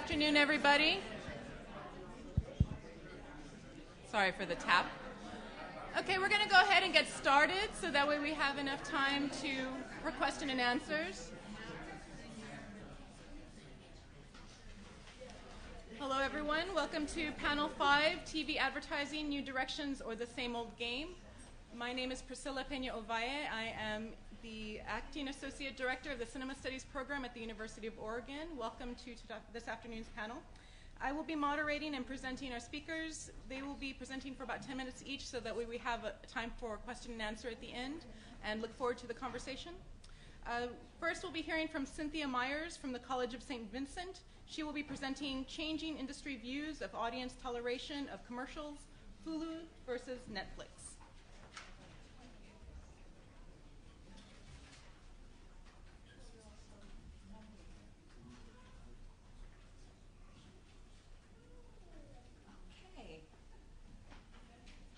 afternoon, everybody. Sorry for the tap. Okay, we're going to go ahead and get started so that way we have enough time for question and answers. Hello, everyone. Welcome to Panel 5, TV Advertising, New Directions, or the Same Old Game. My name is Priscilla Peña Ovalle. I am the Acting Associate Director of the Cinema Studies Program at the University of Oregon. Welcome to this afternoon's panel. I will be moderating and presenting our speakers. They will be presenting for about 10 minutes each so that way we have time for question and answer at the end, and look forward to the conversation. First, we'll be hearing from Cynthia Meyers from the College of St. Vincent. She will be presenting Changing Industry Views of Audience Toleration of Commercials, Hulu versus Netflix.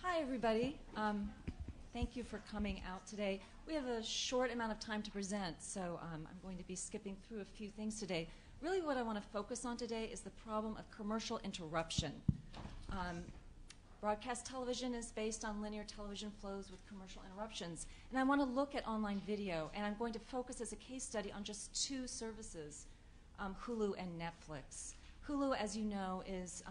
Hi, everybody. Thank you for coming out today. We have a short amount of time to present, so I'm going to be skipping through a few things today. Really what I want to focus on today is the problem of commercial interruption. Broadcast television is based on linear television flows with commercial interruptions, and I want to look at online video, and I'm going to focus as a case study on just two services, Hulu and Netflix. Hulu, as you know, is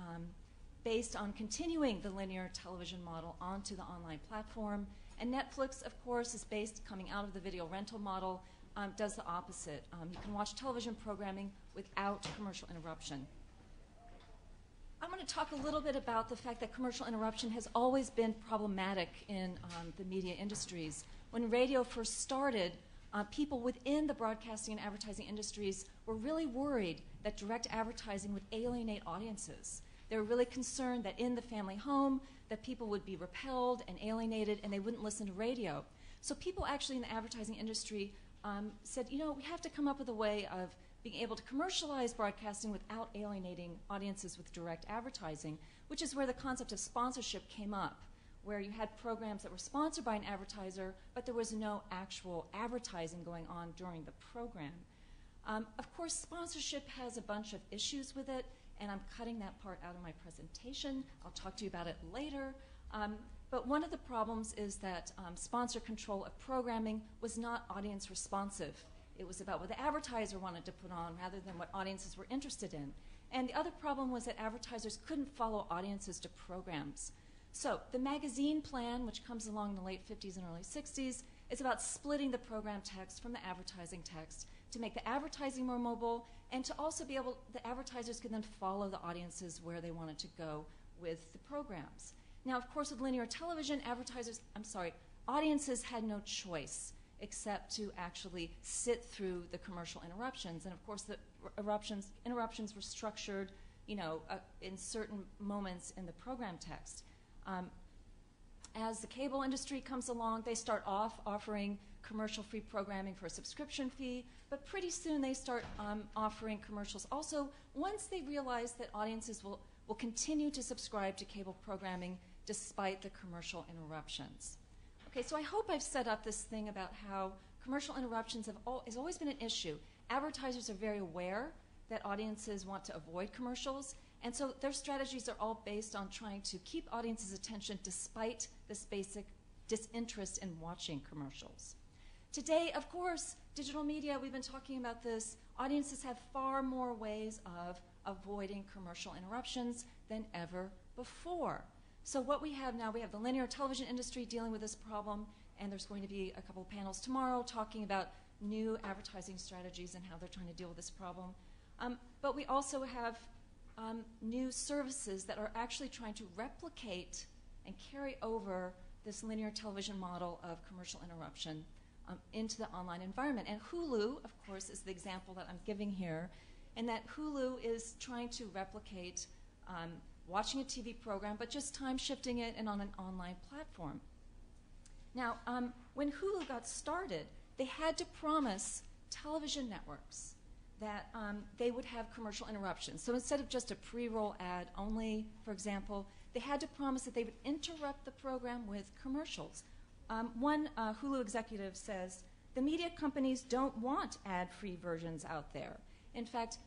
based on continuing the linear television model onto the online platform. And Netflix, of course, is based, coming out of the video rental model, does the opposite. You can watch television programming without commercial interruption. I'm going to talk a little bit about the fact that commercial interruption has always been problematic in the media industries. When radio first started, people within the broadcasting and advertising industries were really worried that direct advertising would alienate audiences. They were really concerned that in the family home, that people would be repelled and alienated and they wouldn't listen to radio. So people actually in the advertising industry said, you know, we have to come up with a way of being able to commercialize broadcasting without alienating audiences with direct advertising, which is where the concept of sponsorship came up, where you had programs that were sponsored by an advertiser, but there was no actual advertising going on during the program. Of course, sponsorship has a bunch of issues with it, and I'm cutting that part out of my presentation. I'll talk to you about it later. But one of the problems is that sponsor control of programming was not audience responsive. It was about what the advertiser wanted to put on rather than what audiences were interested in. And the other problem was that advertisers couldn't follow audiences to programs. So the magazine plan, which comes along in the late 50s and early 60s, is about splitting the program text from the advertising text to make the advertising more mobile, and to also be able, the advertisers could then follow the audiences where they wanted to go with the programs. Now, of course, with linear television, audiences had no choice except to actually sit through the commercial interruptions. And of course, the interruptions were structured, you know, in certain moments in the program text. As the cable industry comes along, they start off offering commercial-free programming for a subscription fee, but pretty soon they start offering commercials also once they realize that audiences will continue to subscribe to cable programming despite the commercial interruptions. Okay, so I hope I've set up this thing about how commercial interruptions has always been an issue. Advertisers are very aware that audiences want to avoid commercials, and so their strategies are all based on trying to keep audiences' attention despite this basic disinterest in watching commercials. Today, of course, digital media, we've been talking about this, audiences have far more ways of avoiding commercial interruptions than ever before. So what we have now, we have the linear television industry dealing with this problem, and there's going to be a couple of panels tomorrow talking about new advertising strategies and how they're trying to deal with this problem. But we also have new services that are actually trying to replicate and carry over this linear television model of commercial interruption into the online environment. And Hulu, of course, is the example that I'm giving here, and that Hulu is trying to replicate watching a TV program, but just time shifting it and on an online platform. Now, when Hulu got started, they had to promise television networks that they would have commercial interruptions. So instead of just a pre-roll ad only, for example, they had to promise that they would interrupt the program with commercials. One Hulu executive says, the media companies don't want ad-free versions out there. In fact,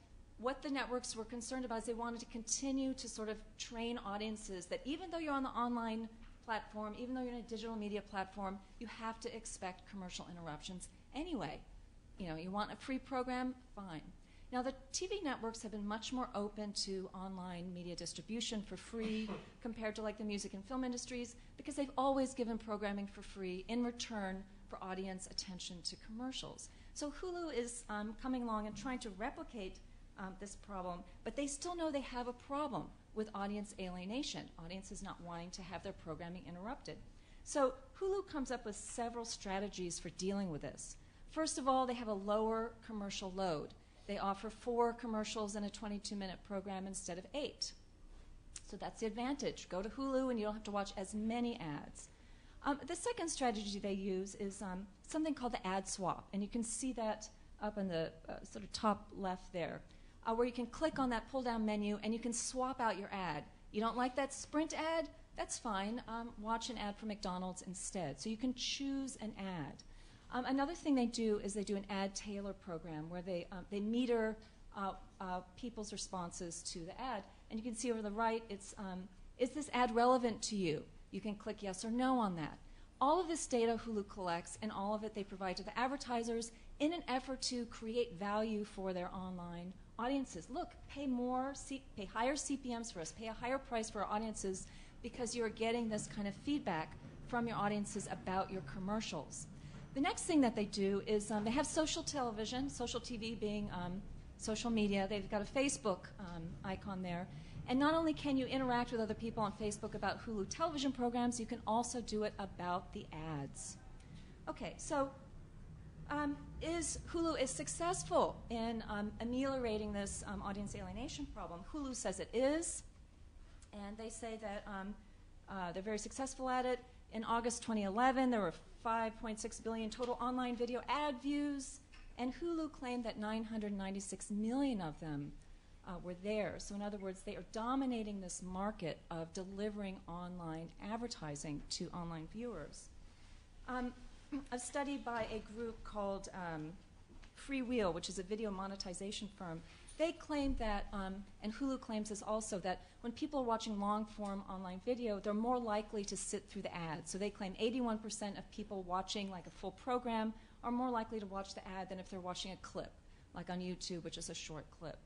what the networks were concerned about is they wanted to continue to sort of train audiences that even though you're on the online platform, even though you're in a digital media platform, you have to expect commercial interruptions anyway. You know, you want a free program, fine. Now, the TV networks have been much more open to online media distribution for free compared to like the music and film industries because they've always given programming for free in return for audience attention to commercials. So Hulu is coming along and trying to replicate this problem, but they still know they have a problem with audience alienation, audiences not wanting to have their programming interrupted. So Hulu comes up with several strategies for dealing with this. First of all, they have a lower commercial load. They offer 4 commercials in a 22-minute program instead of 8. So that's the advantage. Go to Hulu and you don't have to watch as many ads. The second strategy they use is something called the ad swap, and you can see that up in the sort of top left there, where you can click on that pull-down menu and you can swap out your ad. You don't like that Sprint ad? That's fine. Watch an ad for McDonald's instead. So you can choose an ad. Another thing they do is they do an ad tailor program where they meter people's responses to the ad. And you can see over the right, it's, is this ad relevant to you? You can click yes or no on that. All of this data Hulu collects, and all of it they provide to the advertisers in an effort to create value for their online audiences. Look, pay higher CPMs for us, pay a higher price for our audiences because you're getting this kind of feedback from your audiences about your commercials. The next thing that they do is they have social television, social TV being social media. They've got a Facebook icon there. And not only can you interact with other people on Facebook about Hulu television programs, you can also do it about the ads. Okay, so Hulu is successful in ameliorating this audience alienation problem. Hulu says it is, and they say that they're very successful at it. In August 2011, there were 5.6 billion total online video ad views, and Hulu claimed that 996 million of them were theirs. So in other words, they are dominating this market of delivering online advertising to online viewers. A study by a group called Freewheel, which is a video monetization firm, they claim that, and Hulu claims this also, that when people are watching long-form online video, they're more likely to sit through the ads. So they claim 81% of people watching like a full program are more likely to watch the ad than if they're watching a clip, like on YouTube, which is a short clip.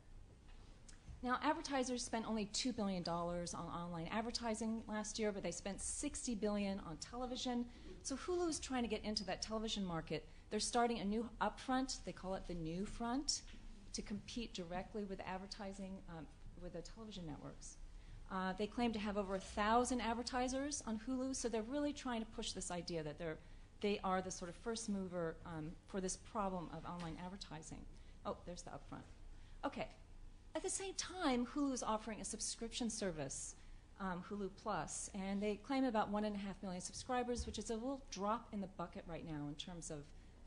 Now, advertisers spent only $2 billion on online advertising last year, but they spent $60 billion on television. So Hulu is trying to get into that television market. They're starting a new upfront, they call it the New Front, to compete directly with advertising with the television networks. They claim to have over 1,000 advertisers on Hulu, so they're really trying to push this idea that they are the sort of first mover for this problem of online advertising. Oh, there's the upfront. Okay. At the same time, Hulu is offering a subscription service, Hulu Plus, and they claim about 1.5 million subscribers, which is a little drop in the bucket right now in terms of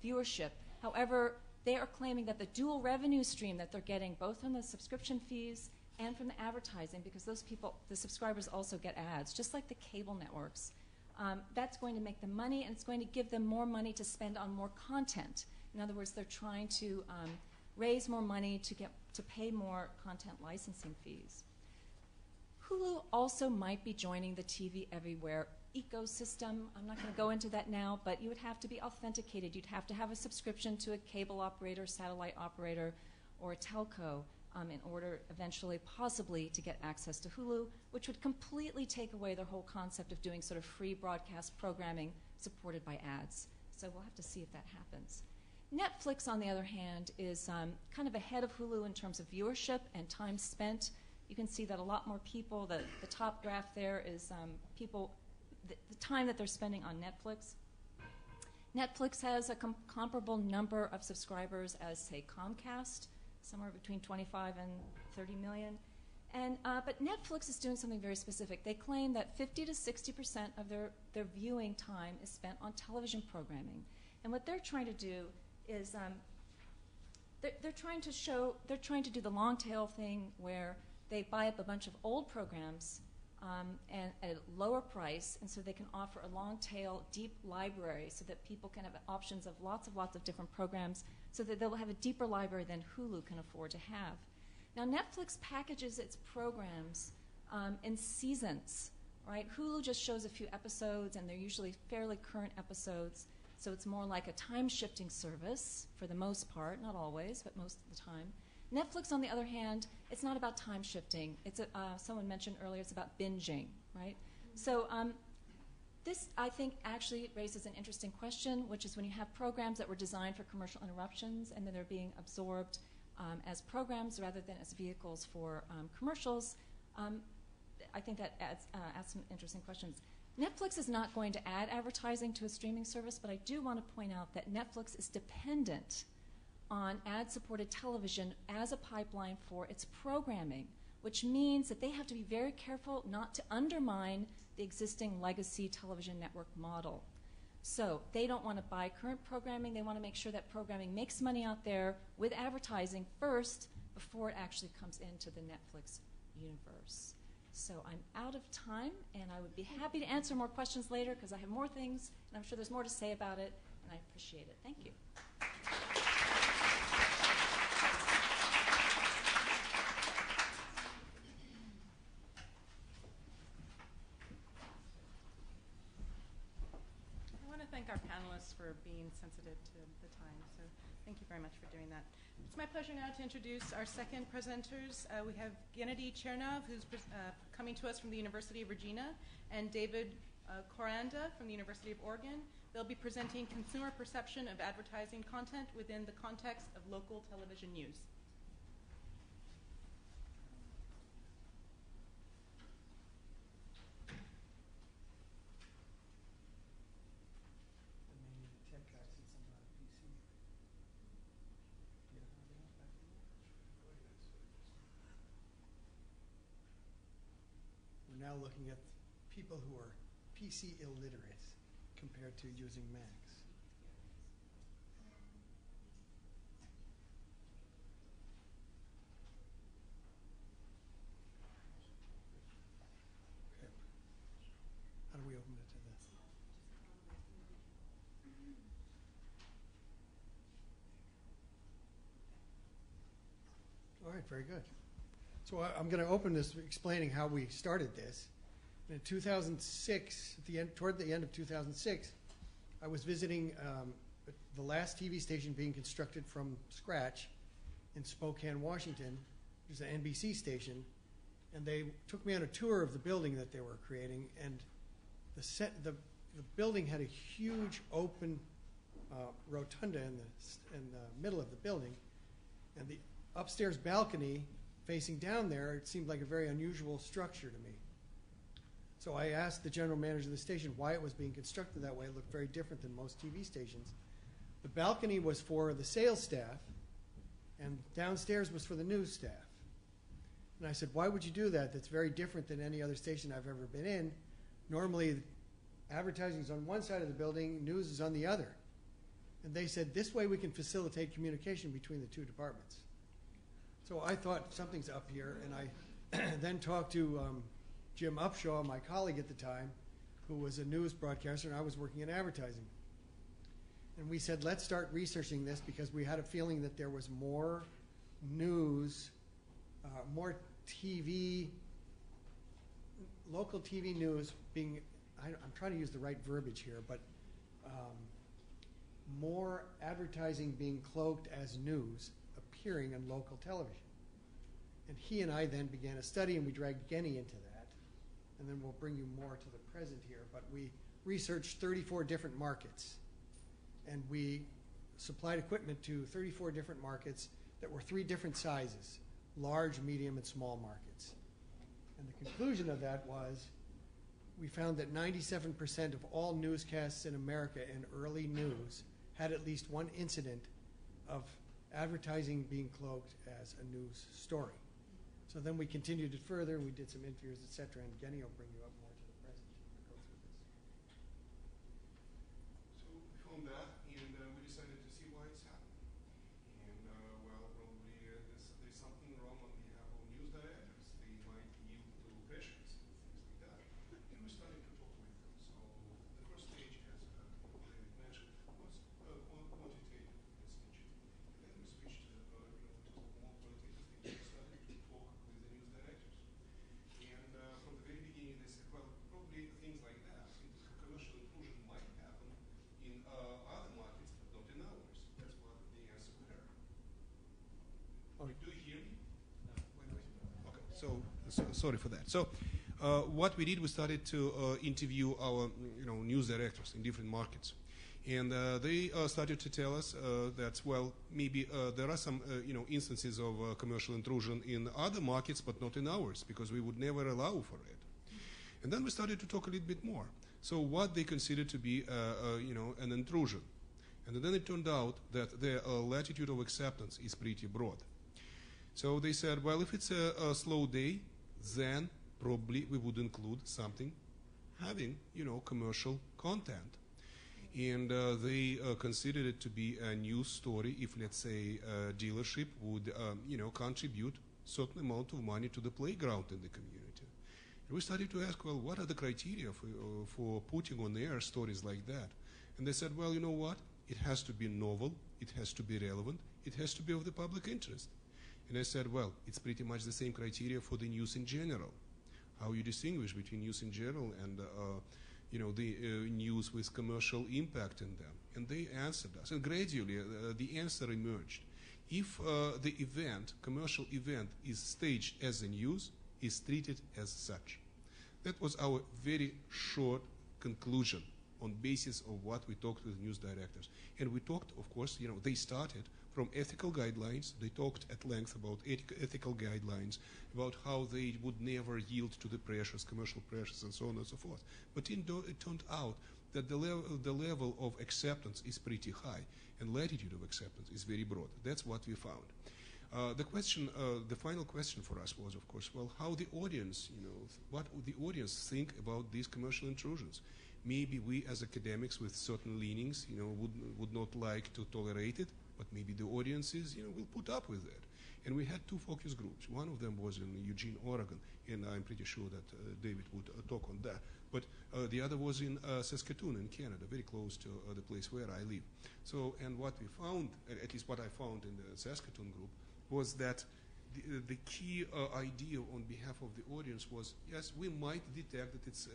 viewership. However, they are claiming that the dual revenue stream that they're getting, both from the subscription fees and from the advertising, because those people, the subscribers also get ads, just like the cable networks, that's going to make them money, and it's going to give them more money to spend on more content. In other words, they're trying to raise more money to pay more content licensing fees. Hulu also might be joining the TV Everywhere ecosystem. I'm not going to go into that now, but you would have to be authenticated. You'd have to have a subscription to a cable operator, satellite operator, or a telco in order eventually, possibly, to get access to Hulu, which would completely take away their whole concept of doing sort of free broadcast programming supported by ads. So we'll have to see if that happens. Netflix, on the other hand, is kind of ahead of Hulu in terms of viewership and time spent. You can see that a lot more people, the top graph there is people, the time that they're spending on Netflix. Netflix has a comparable number of subscribers as, say, Comcast, somewhere between 25 and 30 million. But Netflix is doing something very specific. They claim that 50 to 60% of their viewing time is spent on television programming. And what they're trying to do is they're trying to do the long tail thing where they buy up a bunch of old programs and at a lower price, and so they can offer a long tail, deep library so that people can have options of lots of different programs so that they'll have a deeper library than Hulu can afford to have. Now, Netflix packages its programs in seasons, right? Hulu just shows a few episodes, and they're usually fairly current episodes, so it's more like a time-shifting service for the most part, not always, but most of the time. Netflix, on the other hand, it's not about time-shifting. It's someone mentioned earlier, it's about binging, right? So this, I think, actually raises an interesting question, which is when you have programs that were designed for commercial interruptions and then they're being absorbed as programs rather than as vehicles for commercials, I think that adds some interesting questions. Netflix is not going to add advertising to a streaming service, but I do want to point out that Netflix is dependent on ad-supported television as a pipeline for its programming, which means that they have to be very careful not to undermine the existing legacy television network model. So they don't want to buy current programming. They want to make sure that programming makes money out there with advertising first before it actually comes into the Netflix universe. So I'm out of time, and I would be happy to answer more questions later because I have more things, and I'm sure there's more to say about it, and I appreciate it. Thank you. I want to thank our panelists for being sensitive to the time, so thank you very much for doing that. It's my pleasure now to introduce our second presenters. We have Gennadiy Chernov, who's coming to us from the University of Regina, and David Koranda from the University of Oregon. They'll be presenting consumer perception of advertising content within the context of local television news. Now looking at people who are PC illiterate compared to using Macs. Okay. How do we open it to this? All right, very good. So I'm going to open this explaining how we started this. In 2006, toward the end of 2006, I was visiting the last TV station being constructed from scratch in Spokane, Washington. It was an NBC station, and they took me on a tour of the building that they were creating. And the building had a huge open rotunda in the middle of the building, and the upstairs balcony facing down there, it seemed like a very unusual structure to me. So I asked the general manager of the station why it was being constructed that way. It looked very different than most TV stations. The balcony was for the sales staff, and downstairs was for the news staff. And I said, why would you do that? That's very different than any other station I've ever been in. Normally, advertising is on one side of the building, news is on the other. And they said, this way we can facilitate communication between the two departments. So I thought something's up here, and I then talked to Jim Upshaw, my colleague at the time, who was a news broadcaster, and I was working in advertising. And we said, let's start researching this because we had a feeling that there was more news, more TV, local TV news being, I'm trying to use the right verbiage here, but more advertising being cloaked as news appearing on local television. And he and I then began a study, and we dragged Gennadiy into that. And then we'll bring you more to the present here. But we researched 34 different markets. And we supplied equipment to 34 different markets that were 3 different sizes, large, medium, and small markets. And the conclusion of that was we found that 97% of all newscasts in America in early news had at least one incident of advertising being cloaked as a news story. So then we continued it further, and we did some interviews, et cetera, and Gennadiy will bring you up more to the present to go through this. So we found that, and we decided to see why it's happening. And well, probably there's something wrong on the news directors. They might yield to pressures and things like that. And we started to talk with them. So the first stage, as David mentioned, was quantitative research. And then we switched to the more qualitative stage. We started to Do you hear me? Okay, so sorry for that. So what we did, we started to interview our news directors in different markets. And they started to tell us that, well, maybe there are some instances of commercial intrusion in other markets, but not in ours, because we would never allow for it. And then we started to talk a little bit more. So what they considered to be an intrusion. And then it turned out that the latitude of acceptance is pretty broad. So they said, well, if it's a slow day, then probably we would include something having, commercial content. And they considered it to be a news story if, let's say, a dealership would, contribute certain amount of money to the playground in the community. And we started to ask, well, what are the criteria for putting on air stories like that? And they said, well, you know what? It has to be novel, it has to be relevant, it has to be of the public interest. And I said, well, it's pretty much the same criteria for the news in general. How you distinguish between news in general and the news with commercial impact in them. And they answered us. And gradually, the answer emerged. If the event, commercial event, is staged as a news, is treated as such. That was our very short conclusion on basis of what we talked with news directors. And we talked, of course, they started from ethical guidelines. They talked at length about ethical guidelines, about how they would never yield to the pressures, commercial pressures, and so on and so forth. But it turned out that the level of acceptance is pretty high, and latitude of acceptance is very broad. That's what we found. The final question for us was, of course, well, how the audience, what would the audience think about these commercial intrusions? Maybe we as academics with certain leanings, would not like to tolerate it, but maybe the audiences, will put up with it. And we had two focus groups. One of them was in Eugene, Oregon, and I'm pretty sure that David would talk on that. But the other was in Saskatoon in Canada, very close to the place where I live. So, and what we found, at least what I found in the Saskatoon group, was that the key idea on behalf of the audience was, yes, we might detect that it's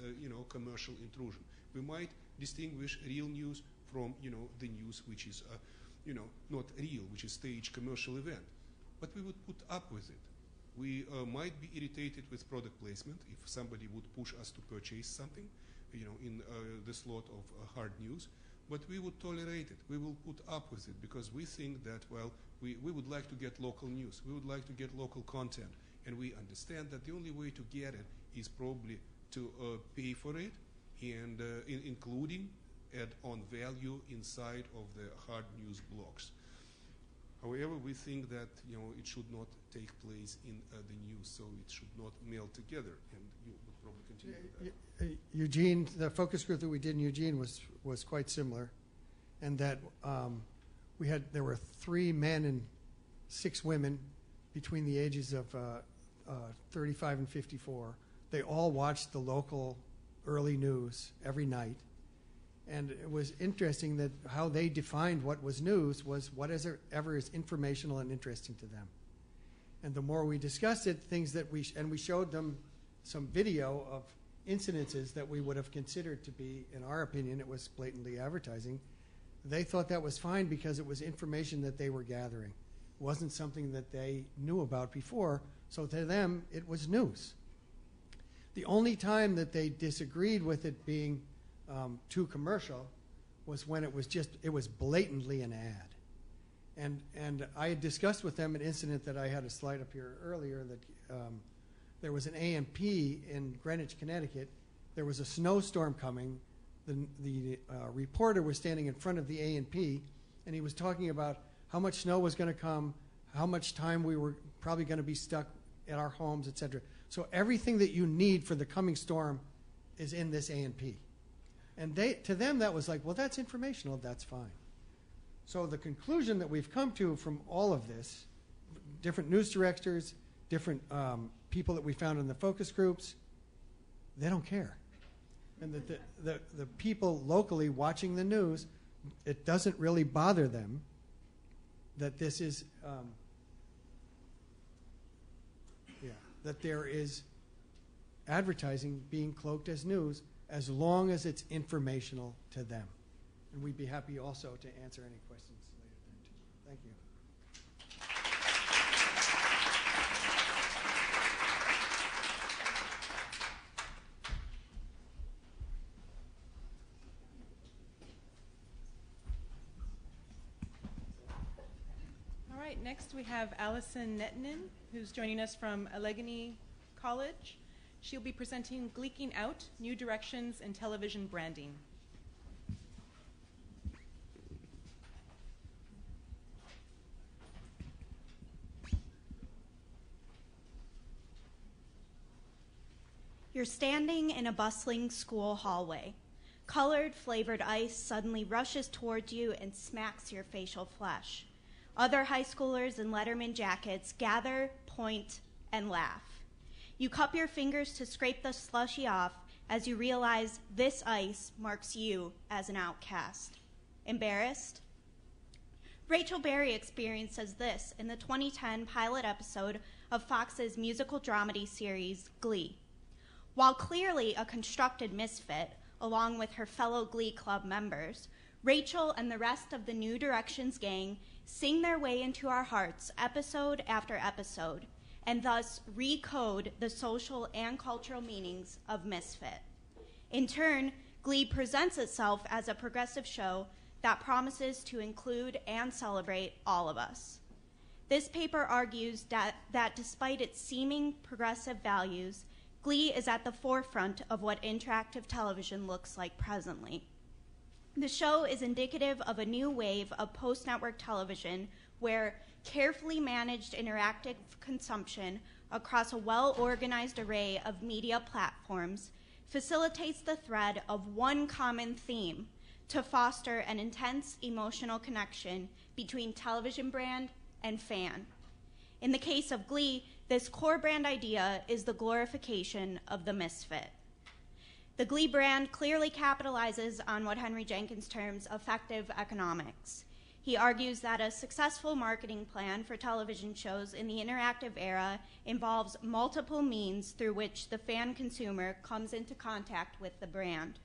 commercial intrusion. We might distinguish real news from the news which is not real, which is staged commercial event. But we would put up with it. We might be irritated with product placement if somebody would push us to purchase something, in the slot of hard news. But we would tolerate it. We will put up with it because we think that, well, we would like to get local news. We would like to get local content. And we understand that the only way to get it is probably to pay for it and including add-on value inside of the hard news blocks. However, we think that it should not take place in the news, so it should not meld together. And you would probably continue with that. Eugene, the focus group that we did in Eugene was quite similar, and that there were 3 men and 6 women between the ages of 35 and 54. They all watched the local early news every night. And it was interesting that how they defined what was news was whatever is informational and interesting to them. And the more we discussed it, we showed them some video of incidences that we would have considered to be, in our opinion, it was blatantly advertising. They thought that was fine because it was information that they were gathering. It wasn't something that they knew about before, so to them, it was news. The only time that they disagreed with it being too commercial was when it was blatantly an ad. And I had discussed with them an incident that I had a slide up here earlier that there was an A&P in Greenwich, Connecticut. There was a snowstorm coming. The reporter was standing in front of the A&P, and he was talking about how much snow was going to come, how much time we were probably going to be stuck at our homes, etc. So everything that you need for the coming storm is in this A&P. And to them, that was like, well, that's informational, that's fine. So the conclusion that we've come to from all of this, different news directors, different people that we found in the focus groups, they don't care. And that the people locally watching the news, it doesn't really bother them that this is, that there is advertising being cloaked as news, as long as it's informational to them. And we'd be happy also to answer any questions later then too. Thank you. next we have Allison Nettnin, who's joining us from Allegheny College. She'll be presenting Gleeking Out, New Directions in Television Branding. You're standing in a bustling school hallway. Colored, flavored ice suddenly rushes towards you and smacks your facial flesh. Other high schoolers in Letterman jackets gather, point, and laugh. You cup your fingers to scrape the slushy off as you realize this ice marks you as an outcast. Embarrassed? Rachel Berry experiences this in the 2010 pilot episode of Fox's musical dramedy series, Glee. While clearly a constructed misfit, along with her fellow Glee Club members, Rachel and the rest of the New Directions gang sing their way into our hearts episode after episode, and thus recode the social and cultural meanings of misfit. In turn, Glee presents itself as a progressive show that promises to include and celebrate all of us. This paper argues that despite its seeming progressive values, Glee is at the forefront of what interactive television looks like presently. The show is indicative of a new wave of post-network television where carefully managed interactive consumption across a well-organized array of media platforms facilitates the thread of one common theme to foster an intense emotional connection between television brand and fan. In the case of Glee, this core brand idea is the glorification of the misfit. The Glee brand clearly capitalizes on what Henry Jenkins terms effective economics. He argues that a successful marketing plan for television shows in the interactive era involves multiple means through which the fan consumer comes into contact with the brand.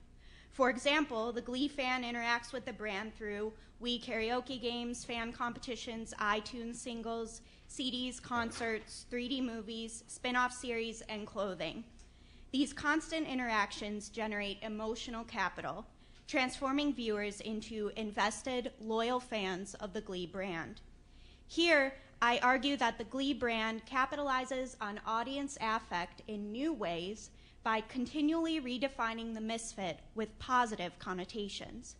For example, the Glee fan interacts with the brand through Wii karaoke games, fan competitions, iTunes singles, CDs, concerts, 3D movies, spin-off series, and clothing. These constant interactions generate emotional capital, transforming viewers into invested, loyal fans of the Glee brand. Here, I argue that the Glee brand capitalizes on audience affect in new ways by continually redefining the misfit with positive connotations.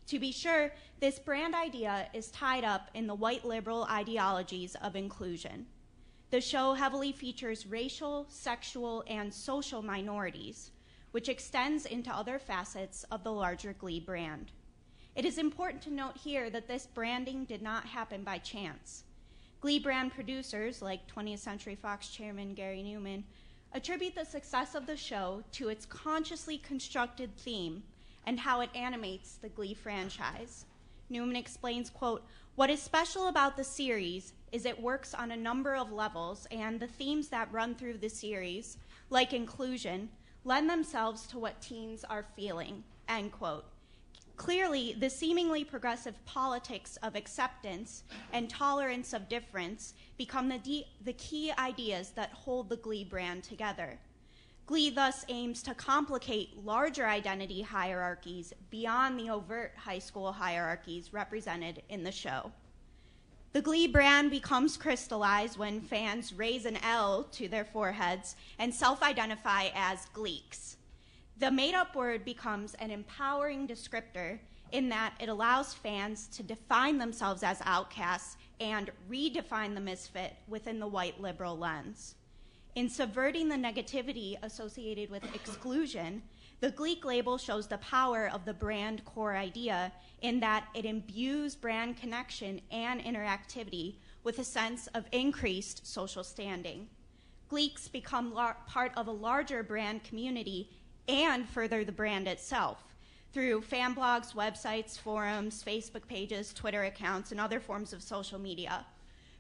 To be sure, this brand idea is tied up in the white liberal ideologies of inclusion. The show heavily features racial, sexual, and social minorities, which extends into other facets of the larger Glee brand. It is important to note here that this branding did not happen by chance. Glee brand producers, like 20th Century Fox chairman Gary Newman, attribute the success of the show to its consciously constructed theme and how it animates the Glee franchise. Newman explains, quote, "What is special about the series is it works on a number of levels, and the themes that run through the series, like inclusion, lend themselves to what teens are feeling," end quote. Clearly, the seemingly progressive politics of acceptance and tolerance of difference become the key ideas that hold the Glee brand together. Glee thus aims to complicate larger identity hierarchies beyond the overt high school hierarchies represented in the show. The Glee brand becomes crystallized when fans raise an L to their foreheads and self-identify as Gleeks. The made-up word becomes an empowering descriptor in that it allows fans to define themselves as outcasts and redefine the misfit within the white liberal lens. In subverting the negativity associated with exclusion, the Gleek label shows the power of the brand core idea in that it imbues brand connection and interactivity with a sense of increased social standing. Gleeks become part of a larger brand community and further the brand itself through fan blogs, websites, forums, Facebook pages, Twitter accounts, and other forms of social media.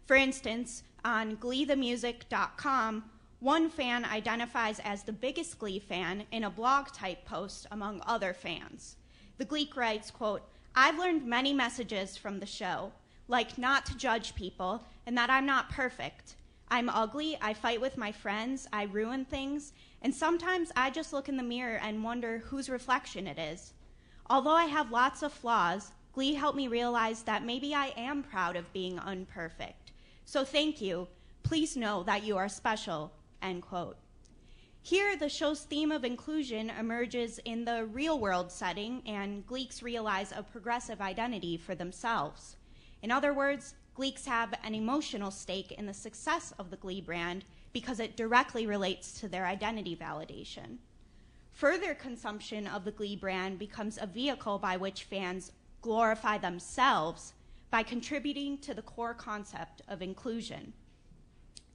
For instance, on gleethemusic.com, one fan identifies as the biggest Glee fan in a blog-type post among other fans. The Gleek writes, quote, "I've learned many messages from the show, like not to judge people and that I'm not perfect. I'm ugly, I fight with my friends, I ruin things, and sometimes I just look in the mirror and wonder whose reflection it is. Although I have lots of flaws, Glee helped me realize that maybe I am proud of being imperfect. So thank you. Please know that you are special, end quote. Here, the show's theme of inclusion emerges in the real-world setting, and Gleeks realize a progressive identity for themselves. In other words, Gleeks have an emotional stake in the success of the Glee brand because it directly relates to their identity validation. Further consumption of the Glee brand becomes a vehicle by which fans glorify themselves by contributing to the core concept of inclusion.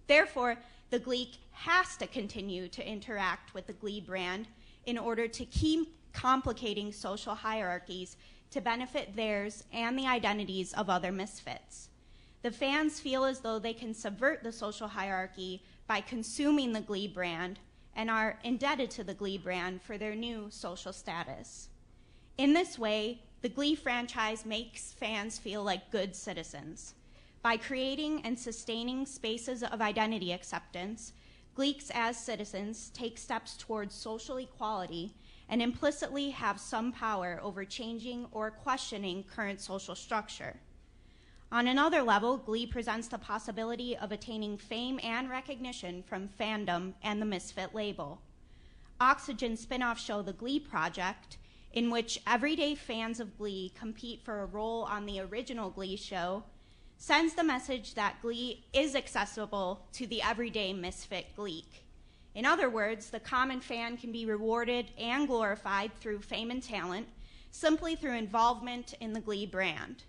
Therefore, the Gleek has to continue to interact with the Glee brand in order to keep complicating social hierarchies to benefit theirs and the identities of other misfits. The fans feel as though they can subvert the social hierarchy by consuming the Glee brand and are indebted to the Glee brand for their new social status. In this way, the Glee franchise makes fans feel like good citizens. By creating and sustaining spaces of identity acceptance, Gleeks as citizens take steps towards social equality and implicitly have some power over changing or questioning current social structure. On another level, Glee presents the possibility of attaining fame and recognition from fandom and the Misfit label. Oxygen's spin-off show, The Glee Project, in which everyday fans of Glee compete for a role on the original Glee show, sends the message that Glee is accessible to the everyday misfit Gleek. In other words, the common fan can be rewarded and glorified through fame and talent simply through involvement in the Glee brand.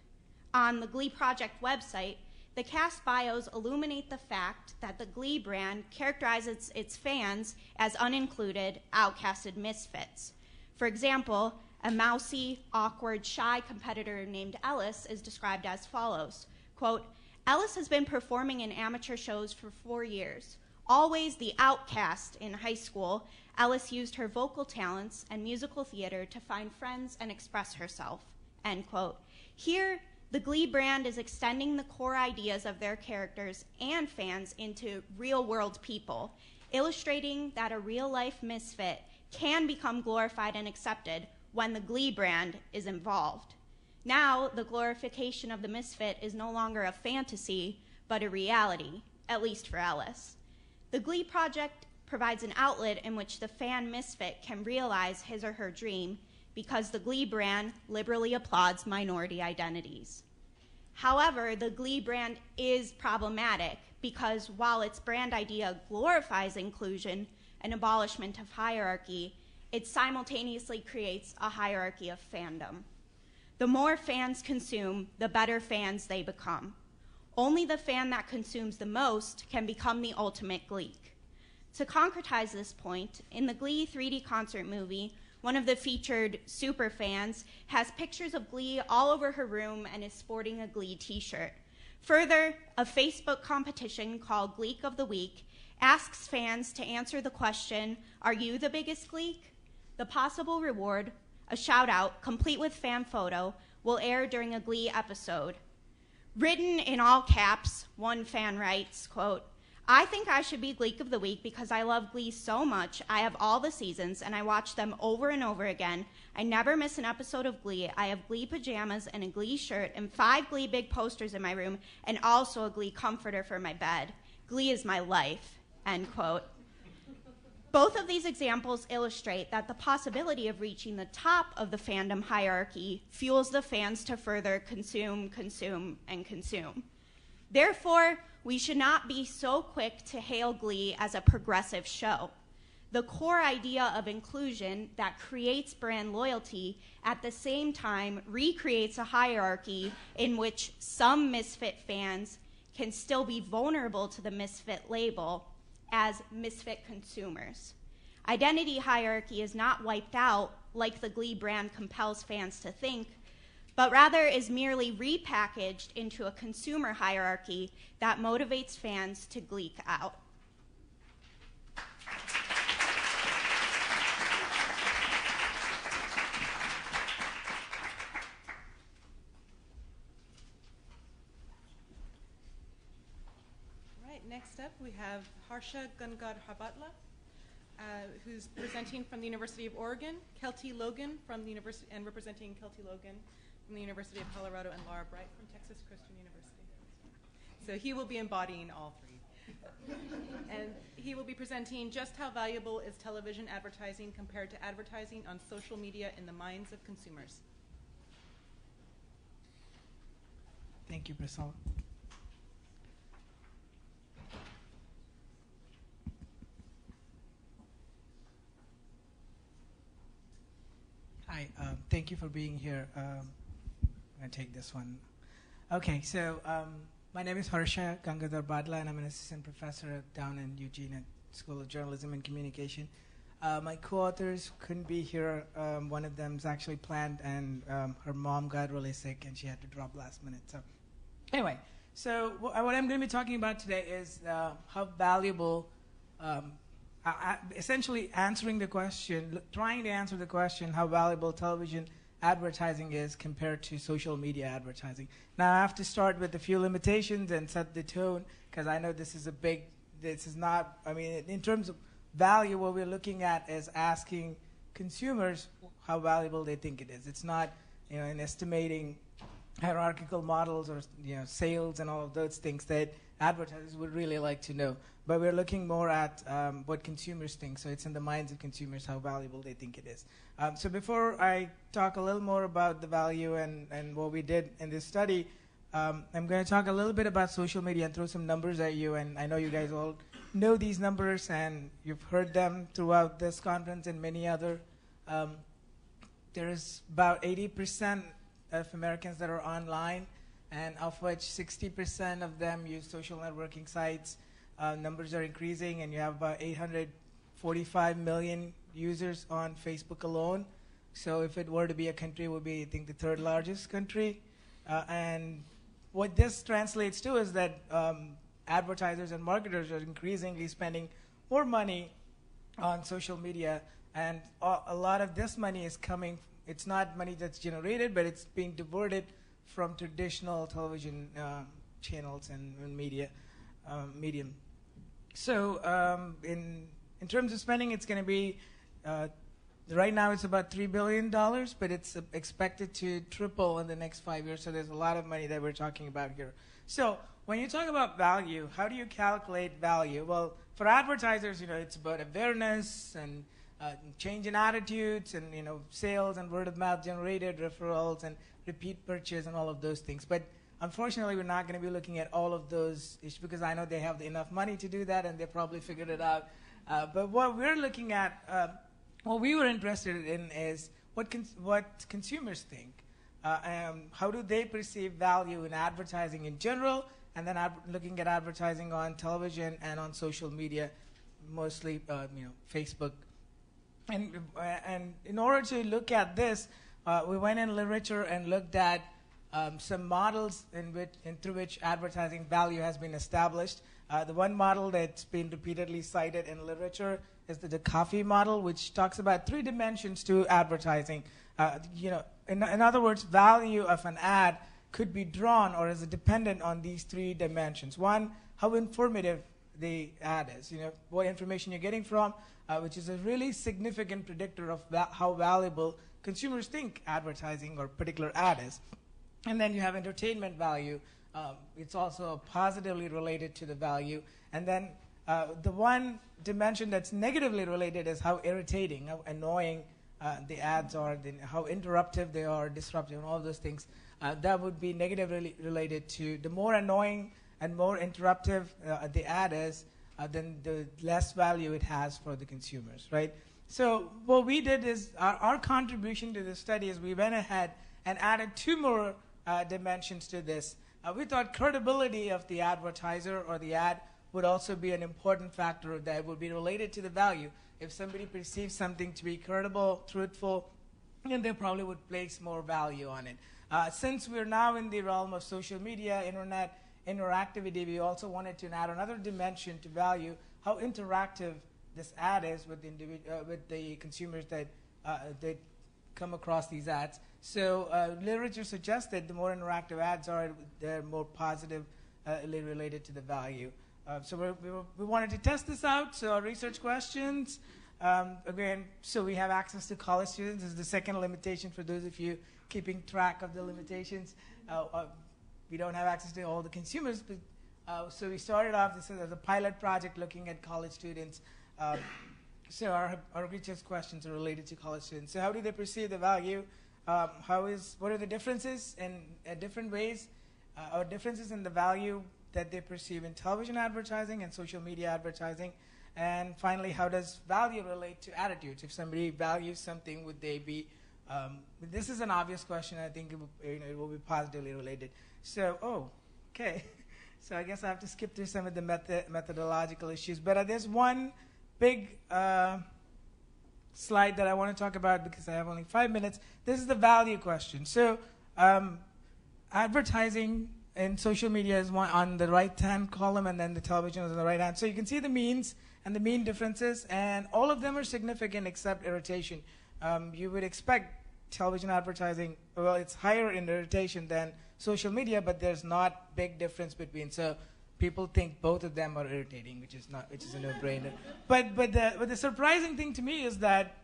On the Glee Project website, the cast bios illuminate the fact that the Glee brand characterizes its fans as unincluded, outcasted misfits. For example, a mousy, awkward, shy competitor named Ellis is described as follows. Quote, Ellis has been performing in amateur shows for 4 years. Always the outcast in high school, Ellis used her vocal talents and musical theater to find friends and express herself, end quote. Here, the Glee brand is extending the core ideas of their characters and fans into real-world people, illustrating that a real-life misfit can become glorified and accepted when the Glee brand is involved. Now, the glorification of the misfit is no longer a fantasy, but a reality, at least for Ellis. The Glee Project provides an outlet in which the fan misfit can realize his or her dream because the Glee brand liberally applauds minority identities. However, the Glee brand is problematic because while its brand idea glorifies inclusion and abolishment of hierarchy, it simultaneously creates a hierarchy of fandom. The more fans consume, the better fans they become. Only the fan that consumes the most can become the ultimate Gleek. To concretize this point, in the Glee 3D concert movie, one of the featured super fans has pictures of Glee all over her room and is sporting a Glee t-shirt. Further, a Facebook competition called Gleek of the Week asks fans to answer the question, are you the biggest Gleek? The possible reward, a shout-out, complete with fan photo, will air during a Glee episode. Written in all caps, one fan writes, quote, I think I should be Gleek of the Week because I love Glee so much. I have all the seasons, and I watch them over and over again. I never miss an episode of Glee. I have Glee pajamas and a Glee shirt and 5 Glee big posters in my room and also a Glee comforter for my bed. Glee is my life, end quote. Both of these examples illustrate that the possibility of reaching the top of the fandom hierarchy fuels the fans to further consume, and consume. Therefore, we should not be so quick to hail Glee as a progressive show. The core idea of inclusion that creates brand loyalty at the same time recreates a hierarchy in which some misfit fans can still be vulnerable to the misfit label as misfit consumers. Identity hierarchy is not wiped out like the Glee brand compels fans to think, but rather is merely repackaged into a consumer hierarchy that motivates fans to Gleek out. Next up, we have Harshagun Godlove, who's presenting from the University of Oregon, Kelty Logan from the University, and representing Kelty Logan from the University of Colorado, and Laura Bright from Texas Christian University. So he will be embodying all three. And he will be presenting just how valuable is television advertising compared to advertising on social media in the minds of consumers. Thank you, Priscilla. Hi, thank you for being here. I'm going to take this one. Okay, so my name is Harshagun Godlove, and I'm an assistant professor down in Eugene at School of Journalism and Communication. My co-authors couldn't be here. One of them is actually planned, and her mom got really sick, and she had to drop last minute. So anyway, so what I'm going to be talking about today is how valuable, essentially answering the question, trying to answer the question, how valuable television advertising is compared to social media advertising. Now, I have to start with a few limitations and set the tone, because I know this is not, I mean, in terms of value, what we're looking at is asking consumers how valuable they think it is. It's not, in estimating hierarchical models or, sales and all of those things that advertisers would really like to know. But we're looking more at what consumers think. So it's in the minds of consumers how valuable they think it is. So before I talk a little more about the value and what we did in this study, I'm going to talk a little bit about social media and throw some numbers at you. And I know you guys all know these numbers, and you've heard them throughout this conference and many other. There is about 80% of Americans that are online, and of which 60% of them use social networking sites. Numbers are increasing, and you have about 845 million users on Facebook alone. So if it were to be a country, it would be, I think, the third largest country. And what this translates to is that advertisers and marketers are increasingly spending more money on social media, and a lot of this money is coming, it's not money that's generated, but it's being diverted from traditional television channels and medium. So in terms of spending, it's going to be, right now it's about $3 billion, but it's expected to triple in the next 5 years, so there's a lot of money that we're talking about here. So when you talk about value, how do you calculate value? Well, for advertisers, it's about awareness and change in attitudes and, sales and word of mouth generated referrals and repeat purchase and all of those things. But unfortunately, we're not going to be looking at all of those issues, because I know they have enough money to do that, and they probably figured it out. But what we're looking at, what we were interested in is what consumers think. How do they perceive value in advertising in general, and then looking at advertising on television and on social media, mostly Facebook. And in order to look at this, we went in literature and looked at some models through which advertising value has been established. The one model that's been repeatedly cited in literature is the Coffee model, which talks about 3 dimensions to advertising. In other words, value of an ad could be drawn or is dependent on these 3 dimensions. One, how informative the ad is, what information you're getting from, which is a really significant predictor of how valuable consumers think advertising or particular ad is. And then you have entertainment value. It's also positively related to the value. And then the one dimension that's negatively related is how irritating, how annoying the ads are, how interruptive they are, disruptive, and all of those things. That would be negatively related to the more annoying and more interruptive the ad is, then the less value it has for the consumers, right? So what we did is our contribution to the study is we went ahead and added 2 more dimensions to this. We thought credibility of the advertiser or the ad would also be an important factor that would be related to the value. If somebody perceives something to be credible, truthful, then they probably would place more value on it. Since we're now in the realm of social media, internet, interactivity, we also wanted to add another dimension to value, how interactive this ad is with the consumers that come across these ads. So literature suggests that the more interactive ads are, they're more positively related to the value. So we wanted to test this out. So our research questions, again, so we have access to college students. This is the second limitation for those of you keeping track of the limitations. We don't have access to all the consumers, but So we started off this as a pilot project looking at college students. So our research questions are related to college students. So how do they perceive the value? What are the differences in different ways, or differences in the value that they perceive in television advertising and social media advertising? And finally, how does value relate to attitudes? If somebody values something, would they be, this is an obvious question. I think it will be positively related. So, okay. So I guess I have to skip through some of the methodological issues. But there's one big slide that I want to talk about because I have only 5 minutes. This is the value question. So advertising in social media is one on the right-hand column, and then the television is on the right hand. So you can see the means and the mean differences, and all of them are significant except irritation. You would expect television advertising, well, it's higher in irritation than social media, but there's not big difference between. So people think both of them are irritating, which is a no-brainer. But the surprising thing to me is that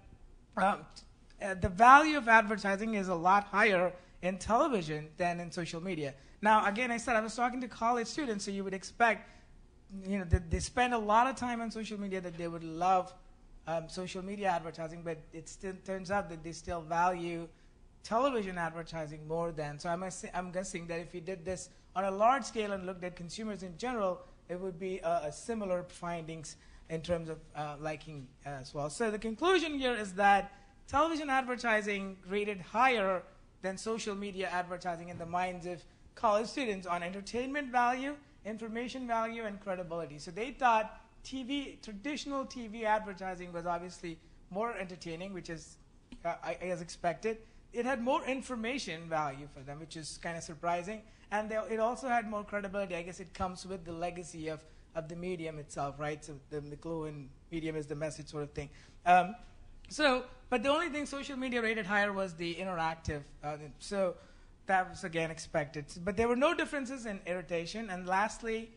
the value of advertising is a lot higher in television than in social media. Now, again, I said I was talking to college students, so you would expect, that they spend a lot of time on social media, that they would love social media advertising, but it still turns out that they still value television advertising more than. So I'm guessing that if you did this on a large scale and looked at consumers in general, it would be a similar findings in terms of liking as well. So the conclusion here is that television advertising rated higher than social media advertising in the minds of college students on entertainment value, information value, and credibility. So they thought traditional TV advertising was obviously more entertaining, which is as expected. It had more information value for them, which is kind of surprising. And it also had more credibility. I guess it comes with the legacy of the medium itself, right? So the McLuhan medium is the message sort of thing. But the only thing social media rated higher was the interactive. So that was, again, expected. But there were no differences in irritation. And lastly,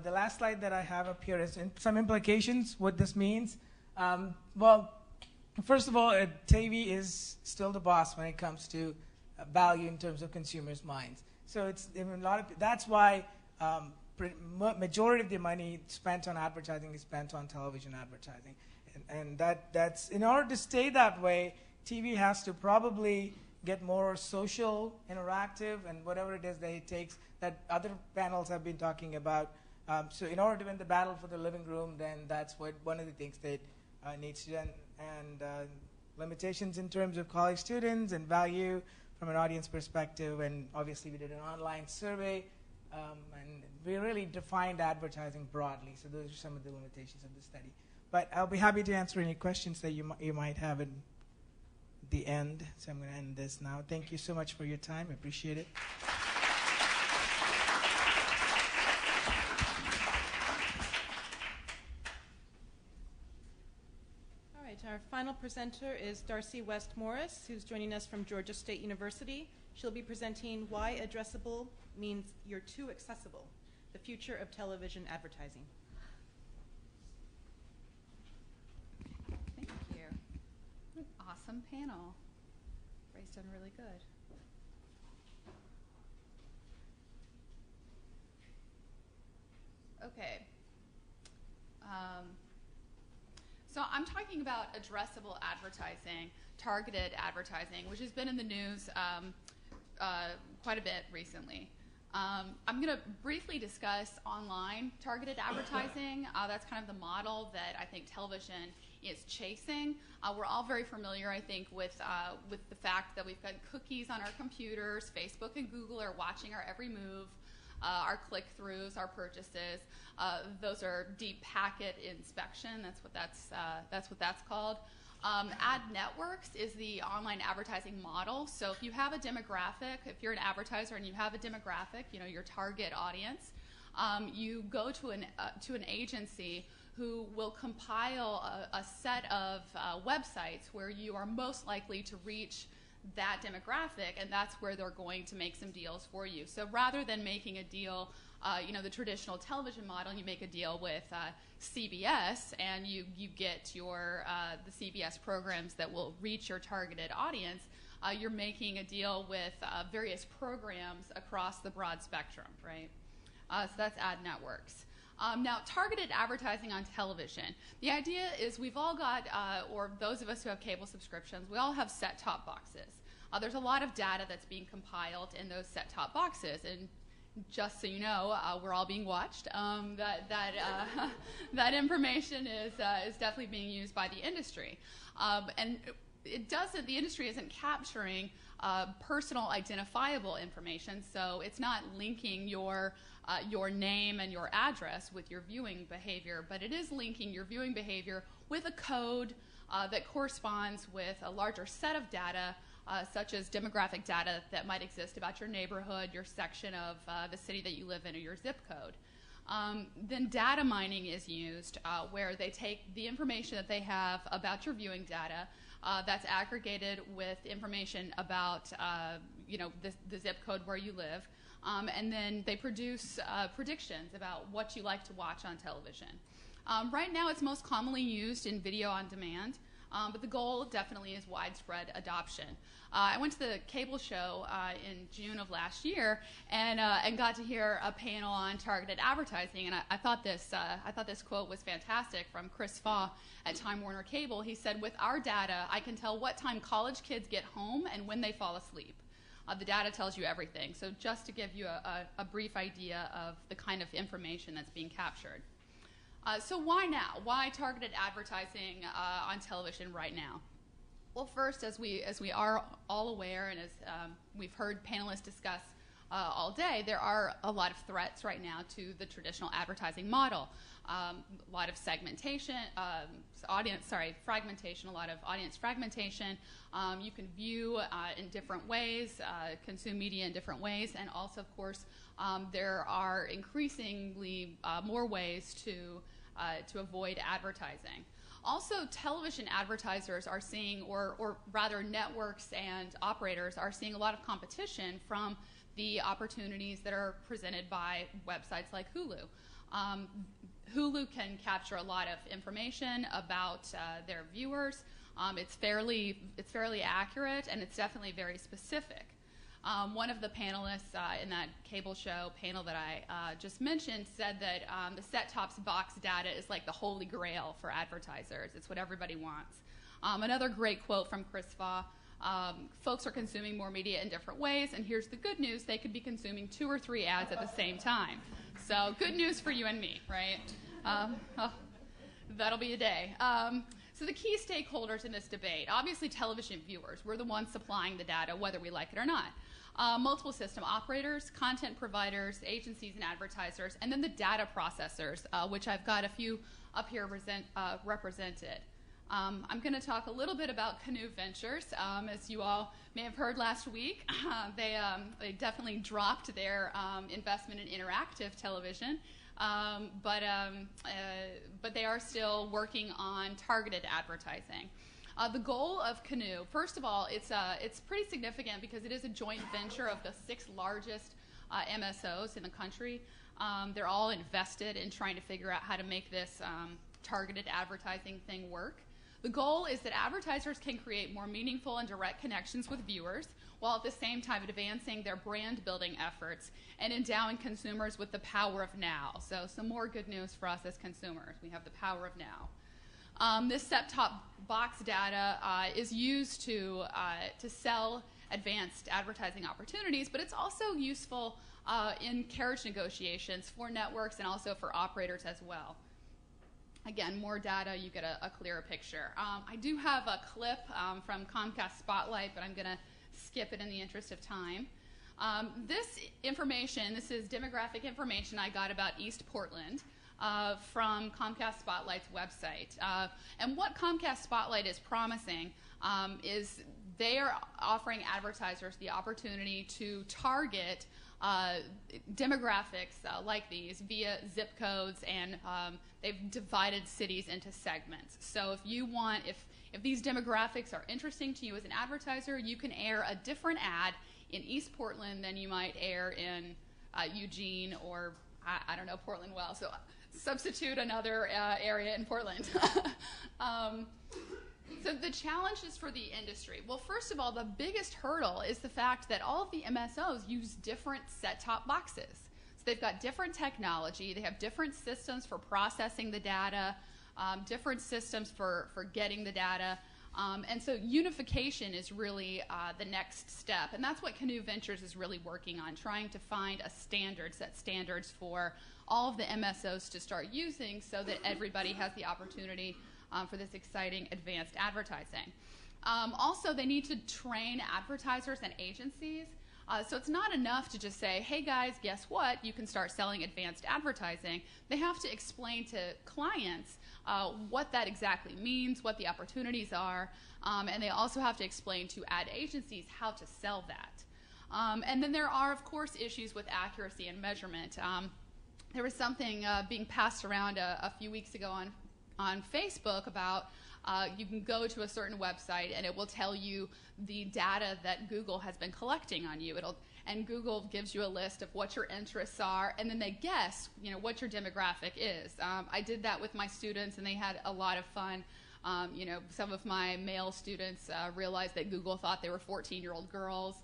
the last slide that I have up here is some implications, what this means. Well, first of all, TV is still the boss when it comes to value in terms of consumers' minds. So that's why majority of the money spent on advertising is spent on television advertising. And that's in order to stay that way, TV has to probably get more social, interactive, and whatever it is that it takes that other panels have been talking about. So in order to win the battle for the living room, then that's one of the things that needs to do. And limitations in terms of college students and value from an audience perspective. And obviously we did an online survey, and we really defined advertising broadly. So those are some of the limitations of the study. But I'll be happy to answer any questions that you might have at the end. So I'm going to end this now. Thank you so much for your time. I appreciate it. All right, our final presenter is Darcy West Morris, who's joining us from Georgia State University. She'll be presenting Why Addressable Means You're Too Accessible, the Future of Television Advertising. Thank you. What an awesome panel. Ray's done really good. Okay. So I'm talking about addressable advertising, targeted advertising, which has been in the news quite a bit recently. I'm going to briefly discuss online targeted advertising. That's kind of the model that I think television is chasing. We're all very familiar, I think, with the fact that we've got cookies on our computers. Facebook and Google are watching our every move, our click-throughs, our purchases. Those are deep packet inspection. That's what that's called. Ad networks is the online advertising model. So if you have a demographic, if you're an advertiser and you have a demographic, your target audience, you go to an agency who will compile a set of websites where you are most likely to reach that demographic, and that's where they're going to make some deals for you. So rather than making a deal, the traditional television model, you make a deal with CBS, and you get the CBS programs that will reach your targeted audience. You're making a deal with various programs across the broad spectrum, right? So that's ad networks. Now, targeted advertising on television. The idea is we've all got, or those of us who have cable subscriptions, we all have set-top boxes. There's a lot of data that's being compiled in those set-top boxes, and just so you know, we're all being watched. That information is definitely being used by the industry, and the industry isn't capturing personal identifiable information, so it's not linking your name and your address with your viewing behavior, but it is linking your viewing behavior with a code that corresponds with a larger set of data, such as demographic data that might exist about your neighborhood, your section of the city that you live in, or your zip code. Then data mining is used, where they take the information that they have about your viewing data, that's aggregated with information about the zip code where you live, and then they produce predictions about what you like to watch on television. Right now it's most commonly used in video on demand, but the goal definitely is widespread adoption. I went to the cable show in June of last year and got to hear a panel on targeted advertising, and I thought this quote was fantastic from Chris Faw at Time Warner Cable. He said, "With our data, I can tell what time college kids get home and when they fall asleep. The data tells you everything." So just to give you a brief idea of the kind of information that's being captured. So why now? Why targeted advertising on television right now? Well, first, as we are all aware, and as we've heard panelists discuss all day, there are a lot of threats right now to the traditional advertising model. A lot of fragmentation, a lot of audience fragmentation. You can view in different ways, consume media in different ways, and also, of course, there are increasingly more ways to avoid advertising. Also, television advertisers are seeing, or rather networks and operators are seeing a lot of competition from the opportunities that are presented by websites like Hulu. Hulu can capture a lot of information about their viewers. It's fairly accurate, and it's definitely very specific. One of the panelists in that cable show panel that I just mentioned said that the set-top box data is like the holy grail for advertisers. It's what everybody wants. Another great quote from Chris Faw: folks are consuming more media in different ways, and here's the good news: they could be consuming 2 or 3 ads at the same time. So good news for you and me, right? That'll be a day. So the key stakeholders in this debate, obviously television viewers, we're the ones supplying the data whether we like it or not. Multiple system operators, content providers, agencies and advertisers, and then the data processors, which I've got a few up here represented. I'm going to talk a little bit about Canoe Ventures. As you all may have heard last week, they definitely dropped their investment in interactive television. But they are still working on targeted advertising. The goal of Canoe, first of all, it's pretty significant because it is a joint venture of the 6 largest MSOs in the country. They're all invested in trying to figure out how to make this targeted advertising thing work. The goal is that advertisers can create more meaningful and direct connections with viewers, while at the same time advancing their brand building efforts and endowing consumers with the power of now. So some more good news for us as consumers. We have the power of now. This set-top box data is used to sell advanced advertising opportunities, but it's also useful in carriage negotiations for networks and also for operators as well. Again, more data, you get a clearer picture. I do have a clip from Comcast Spotlight, but I'm going to skip it in the interest of time. This information, this is demographic information I got about East Portland from Comcast Spotlight's website. And what Comcast Spotlight is promising is they are offering advertisers the opportunity to target demographics like these via zip codes, and they've divided cities into segments. So if you want, if these demographics are interesting to you as an advertiser, you can air a different ad in East Portland than you might air in Eugene or, I don't know Portland well, so substitute another area in Portland. So the challenges for the industry. Well, first of all, the biggest hurdle is the fact that all of the MSOs use different set-top boxes. So they've got different technology, they have different systems for processing the data, different systems for getting the data. And so unification is really the next step. And that's what Canoe Ventures is really working on, trying to find a standard, set standards for all of the MSOs to start using so that everybody has the opportunity for this exciting advanced advertising. Also, they need to train advertisers and agencies. So it's not enough to just say, hey guys, guess what? You can start selling advanced advertising. They have to explain to clients what that exactly means, what the opportunities are, and they also have to explain to ad agencies how to sell that. And then there are, of course, issues with accuracy and measurement. There was something being passed around a few weeks ago on Facebook about you can go to a certain website and it will tell you the data that Google has been collecting on you. And Google gives you a list of what your interests are, and then they guess, what your demographic is. I did that with my students, and they had a lot of fun. Some of my male students realized that Google thought they were 14-year-old girls.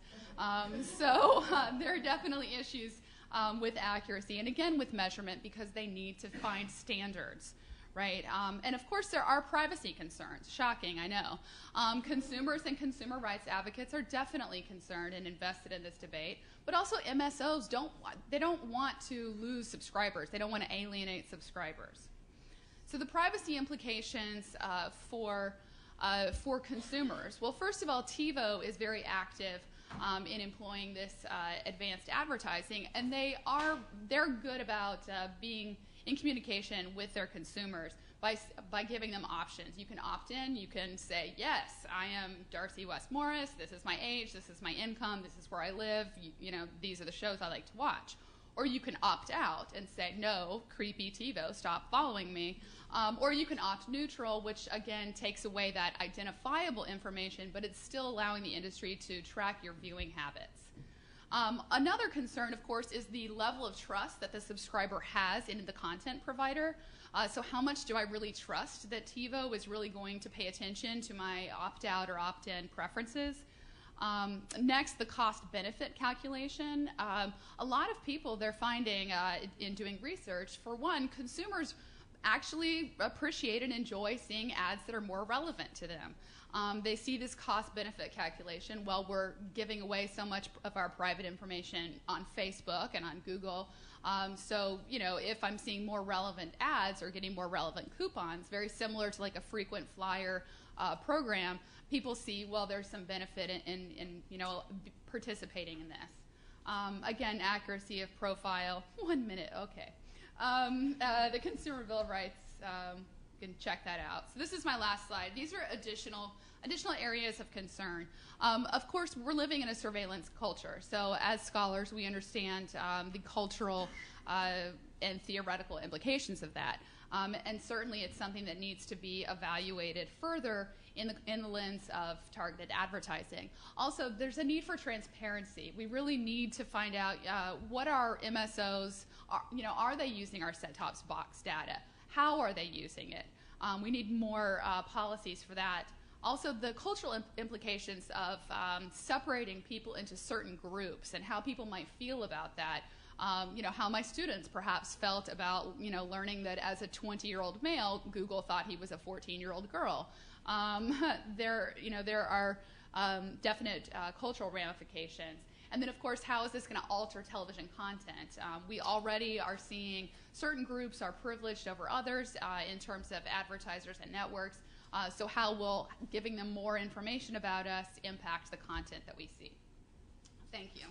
So there are definitely issues with accuracy, and again with measurement, because they need to find standards. Right, and of course there are privacy concerns. Shocking, I know. Consumers and consumer rights advocates are definitely concerned and invested in this debate, but also MSOs don't want to lose subscribers. They don't want to alienate subscribers. So the privacy implications for consumers. Well, first of all, TiVo is very active in employing this advanced advertising, and they're good about being in communication with their consumers by giving them options. You can opt in, you can say, yes, I am Darcy West Morris, this is my age, this is my income, this is where I live, these are the shows I like to watch. Or you can opt out and say, no, creepy TiVo, stop following me. Or you can opt neutral, which again takes away that identifiable information, but it's still allowing the industry to track your viewing habits. Another concern, of course, is the level of trust that the subscriber has in the content provider. So how much do I really trust that TiVo is really going to pay attention to my opt-out or opt-in preferences? Next, the cost-benefit calculation. A lot of people, they're finding in doing research, for one, consumers actually appreciate and enjoy seeing ads that are more relevant to them. They see this cost-benefit calculation. Well, we're giving away so much of our private information on Facebook and on Google. So, if I'm seeing more relevant ads or getting more relevant coupons, very similar to like a frequent flyer program, people see, well, there's some benefit in participating in this. Again, accuracy of profile. 1 minute, okay. The Consumer Bill of Rights, you can check that out. So this is my last slide. These are additional areas of concern. Of course, we're living in a surveillance culture. So as scholars, we understand the cultural and theoretical implications of that. And certainly it's something that needs to be evaluated further in the lens of targeted advertising. Also, there's a need for transparency. We really need to find out what our MSOs are they using our set-top box data? How are they using it? We need more policies for that. Also, the cultural implications of separating people into certain groups and how people might feel about that. How my students perhaps felt about, learning that as a 20-year-old male, Google thought he was a 14-year-old girl. There are definite cultural ramifications. And then, of course, how is this going to alter television content? We already are seeing certain groups are privileged over others in terms of advertisers and networks. So how will giving them more information about us impact the content that we see? Thank you.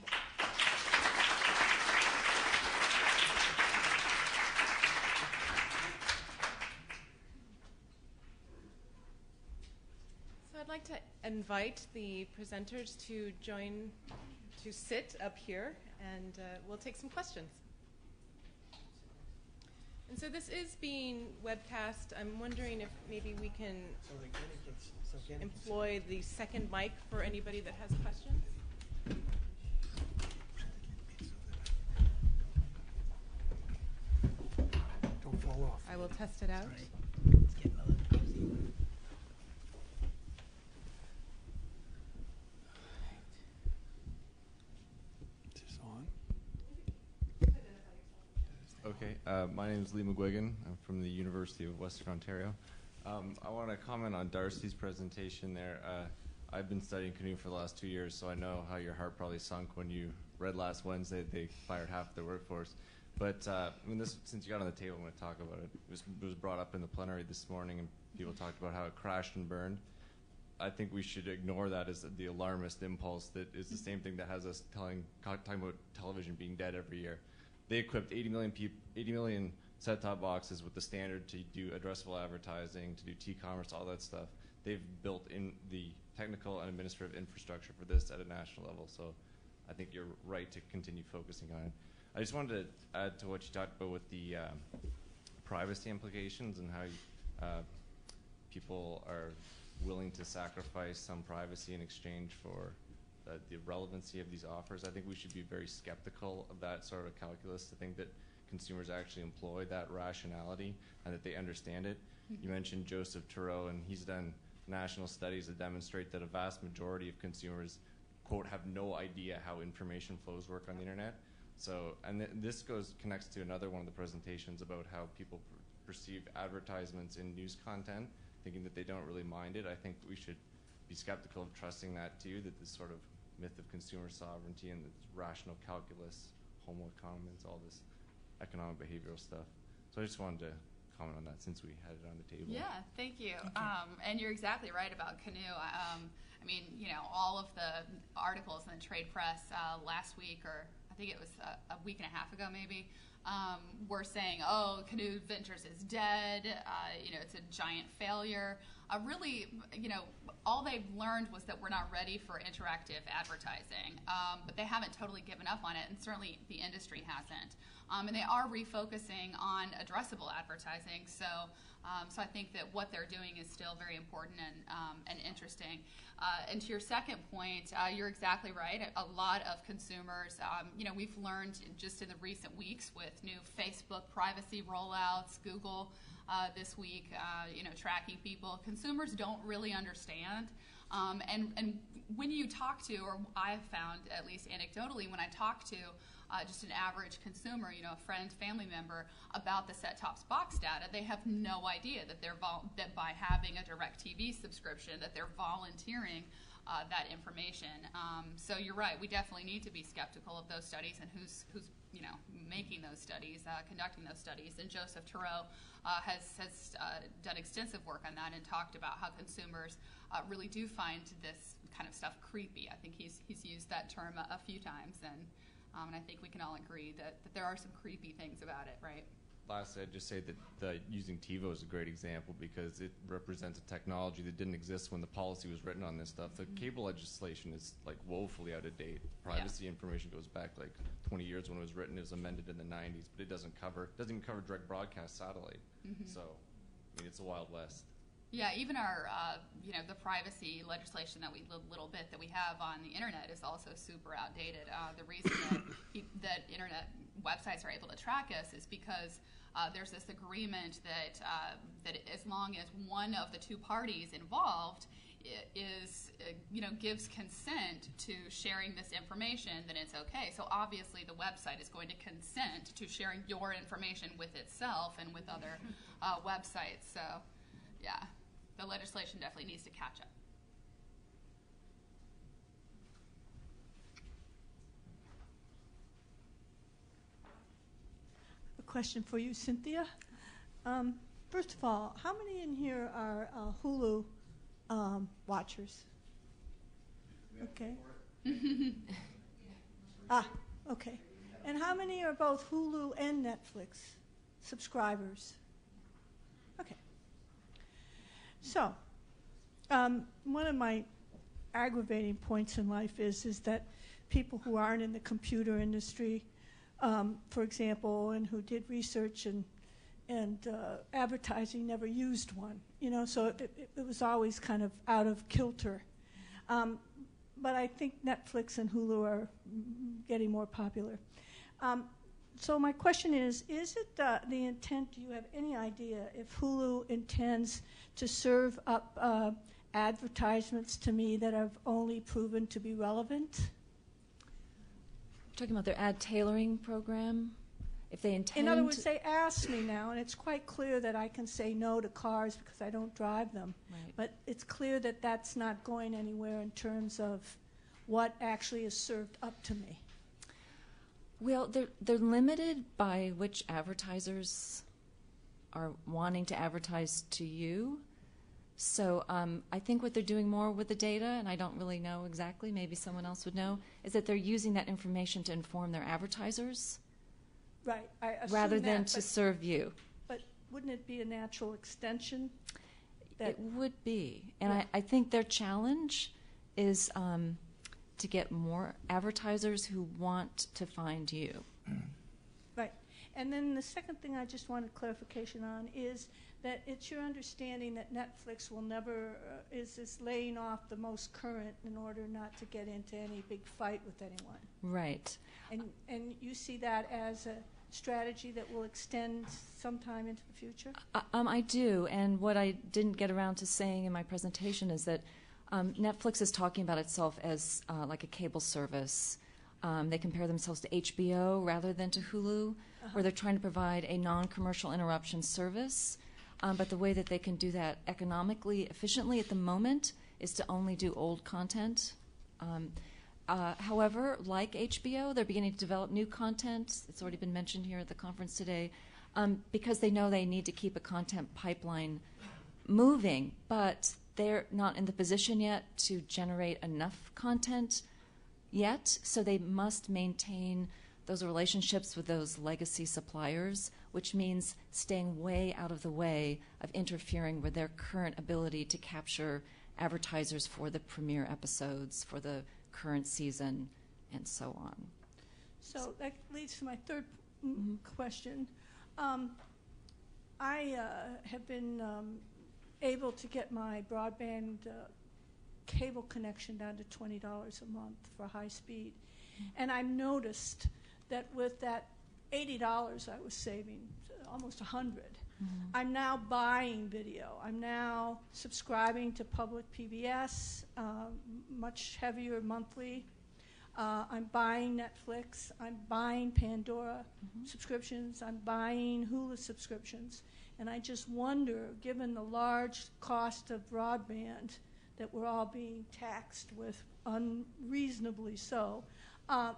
So I'd like to invite the presenters to sit up here, and we'll take some questions. And so this is being webcast. I'm wondering if maybe we can employ the second mic for anybody that has questions. Don't fall off. I will test it out. It's getting a little cozy. Is this on? My name is Lee McGuigan. I'm from the University of Western Ontario. I want to comment on Darcy's presentation there. I've been studying canoe for the last 2 years, so I know how your heart probably sunk when you read last Wednesday they fired half their workforce. But since you got on the table, I'm going to talk about it. It was brought up in the plenary this morning, and people talked about how it crashed and burned. I think we should ignore that as the alarmist impulse that is the same thing that has us talking about television being dead every year. They equipped 80 million set-top boxes with the standard to do addressable advertising, to do T-commerce, all that stuff. They've built in the technical and administrative infrastructure for this at a national level, so I think you're right to continue focusing on it. I just wanted to add to what you talked about with the privacy implications and how people are willing to sacrifice some privacy in exchange for the relevancy of these offers. I think we should be very skeptical of that sort of calculus to think that consumers actually employ that rationality and that they understand it. You mentioned Joseph Turow, and he's done national studies that demonstrate that a vast majority of consumers, quote, have no idea how information flows work on the internet. So, and this connects to another one of the presentations about how people perceive advertisements in news content, thinking that they don't really mind it. I think we should be skeptical of trusting that too, that this sort of myth of consumer sovereignty and the rational calculus, homo economist, all this economic behavioral stuff. So I just wanted to comment on that since we had it on the table. Yeah, thank you. And you're exactly right about canoe. I mean, you know, all of the articles in the trade press last week, or I think it was a week and a half ago maybe, were saying, oh, Canoe Ventures is dead, you know, it's a giant failure. Really, you know, all they've learned was that we're not ready for interactive advertising, but they haven't totally given up on it, and certainly the industry hasn't. And they are refocusing on addressable advertising, so so I think that what they're doing is still very important and interesting. And to your second point, you're exactly right. A lot of consumers, you know, we've learned just in the recent weeks with new Facebook privacy rollouts, Google this week, you know, tracking people. Consumers don't really understand. And when you talk to, or I've found, at least anecdotally, when I talk to just an average consumer, you know, a friend, family member, about the set-top box data, they have no idea that that by having a DirecTV subscription, that they're volunteering that information. So you're right. We definitely need to be skeptical of those studies and who's you know, making those studies, conducting those studies. And Joseph Turow has done extensive work on that and talked about how consumers really do find this kind of stuff creepy. I think he's used that term a few times, and I think we can all agree that there are some creepy things about it, right? Lastly, I'd just say that using TiVo is a great example because it represents a technology that didn't exist when the policy was written on this stuff. The cable legislation is like woefully out of date. Privacy information goes back like 20 years when it was written. It was amended in the 90s, but it doesn't even cover direct broadcast satellite. So, I mean, it's a Wild West. Yeah, even our, you know, the privacy legislation that we have on the internet is also super outdated. The reason that internet websites are able to track us is because there's this agreement that that as long as one of the two parties involved is, you know, gives consent to sharing this information, then it's okay. So obviously the website is going to consent to sharing your information with itself and with other websites. So, yeah, the legislation definitely needs to catch up. A question for you, Cynthia. First of all, how many in here are Hulu watchers? Okay. Okay. And how many are both Hulu and Netflix subscribers? Okay. So, one of my aggravating points in life is that people who aren't in the computer industry, for example, and who did research and advertising never used one, you know, so it was always kind of out of kilter. But I think Netflix and Hulu are getting more popular. So my question is it the intent, do you have any idea if Hulu intends to serve up advertisements to me that have only proven to be relevant? Talking about their ad tailoring program? if they intend In other words, they ask me now, and it's quite clear that I can say no to cars because I don't drive them. Right. But it's clear that that's not going anywhere in terms of what actually is served up to me. Well, they're limited by which advertisers are wanting to advertise to you. So I think what they're doing more with the data, and I don't really know exactly, maybe someone else would know, is that they're using that information to inform their advertisers. Right. I assume rather than that, to serve you. But wouldn't it be a natural extension? It would be. And Yeah. I think their challenge is to get more advertisers who want to find you. Right. And then the second thing I just wanted clarification on is that it's your understanding that Netflix will never, is laying off the most current in order not to get into any big fight with anyone. Right. And you see that as a strategy that will extend sometime into the future? I do. And what I didn't get around to saying in my presentation is that Netflix is talking about itself as like a cable service. They compare themselves to HBO rather than to Hulu, where they're trying to provide a non-commercial interruption service. But the way that they can do that economically efficiently at the moment is to only do old content. However, like HBO, they're beginning to develop new content. It's already been mentioned here at the conference today, because they know they need to keep a content pipeline moving, but they're not in the position yet to generate enough content yet, so they must maintain those relationships with those legacy suppliers, which means staying way out of the way of interfering with their current ability to capture advertisers for the premiere episodes, for the current season, and so on. So that leads to my third question. I have been able to get my broadband cable connection down to $20 a month for high speed. And I've noticed that with that $80 I was saving, almost $100, I'm now buying video. I'm now subscribing to public PBS, much heavier monthly. I'm buying Netflix. I'm buying Pandora subscriptions. I'm buying Hulu subscriptions. And I just wonder, given the large cost of broadband that we're all being taxed with unreasonably so, in my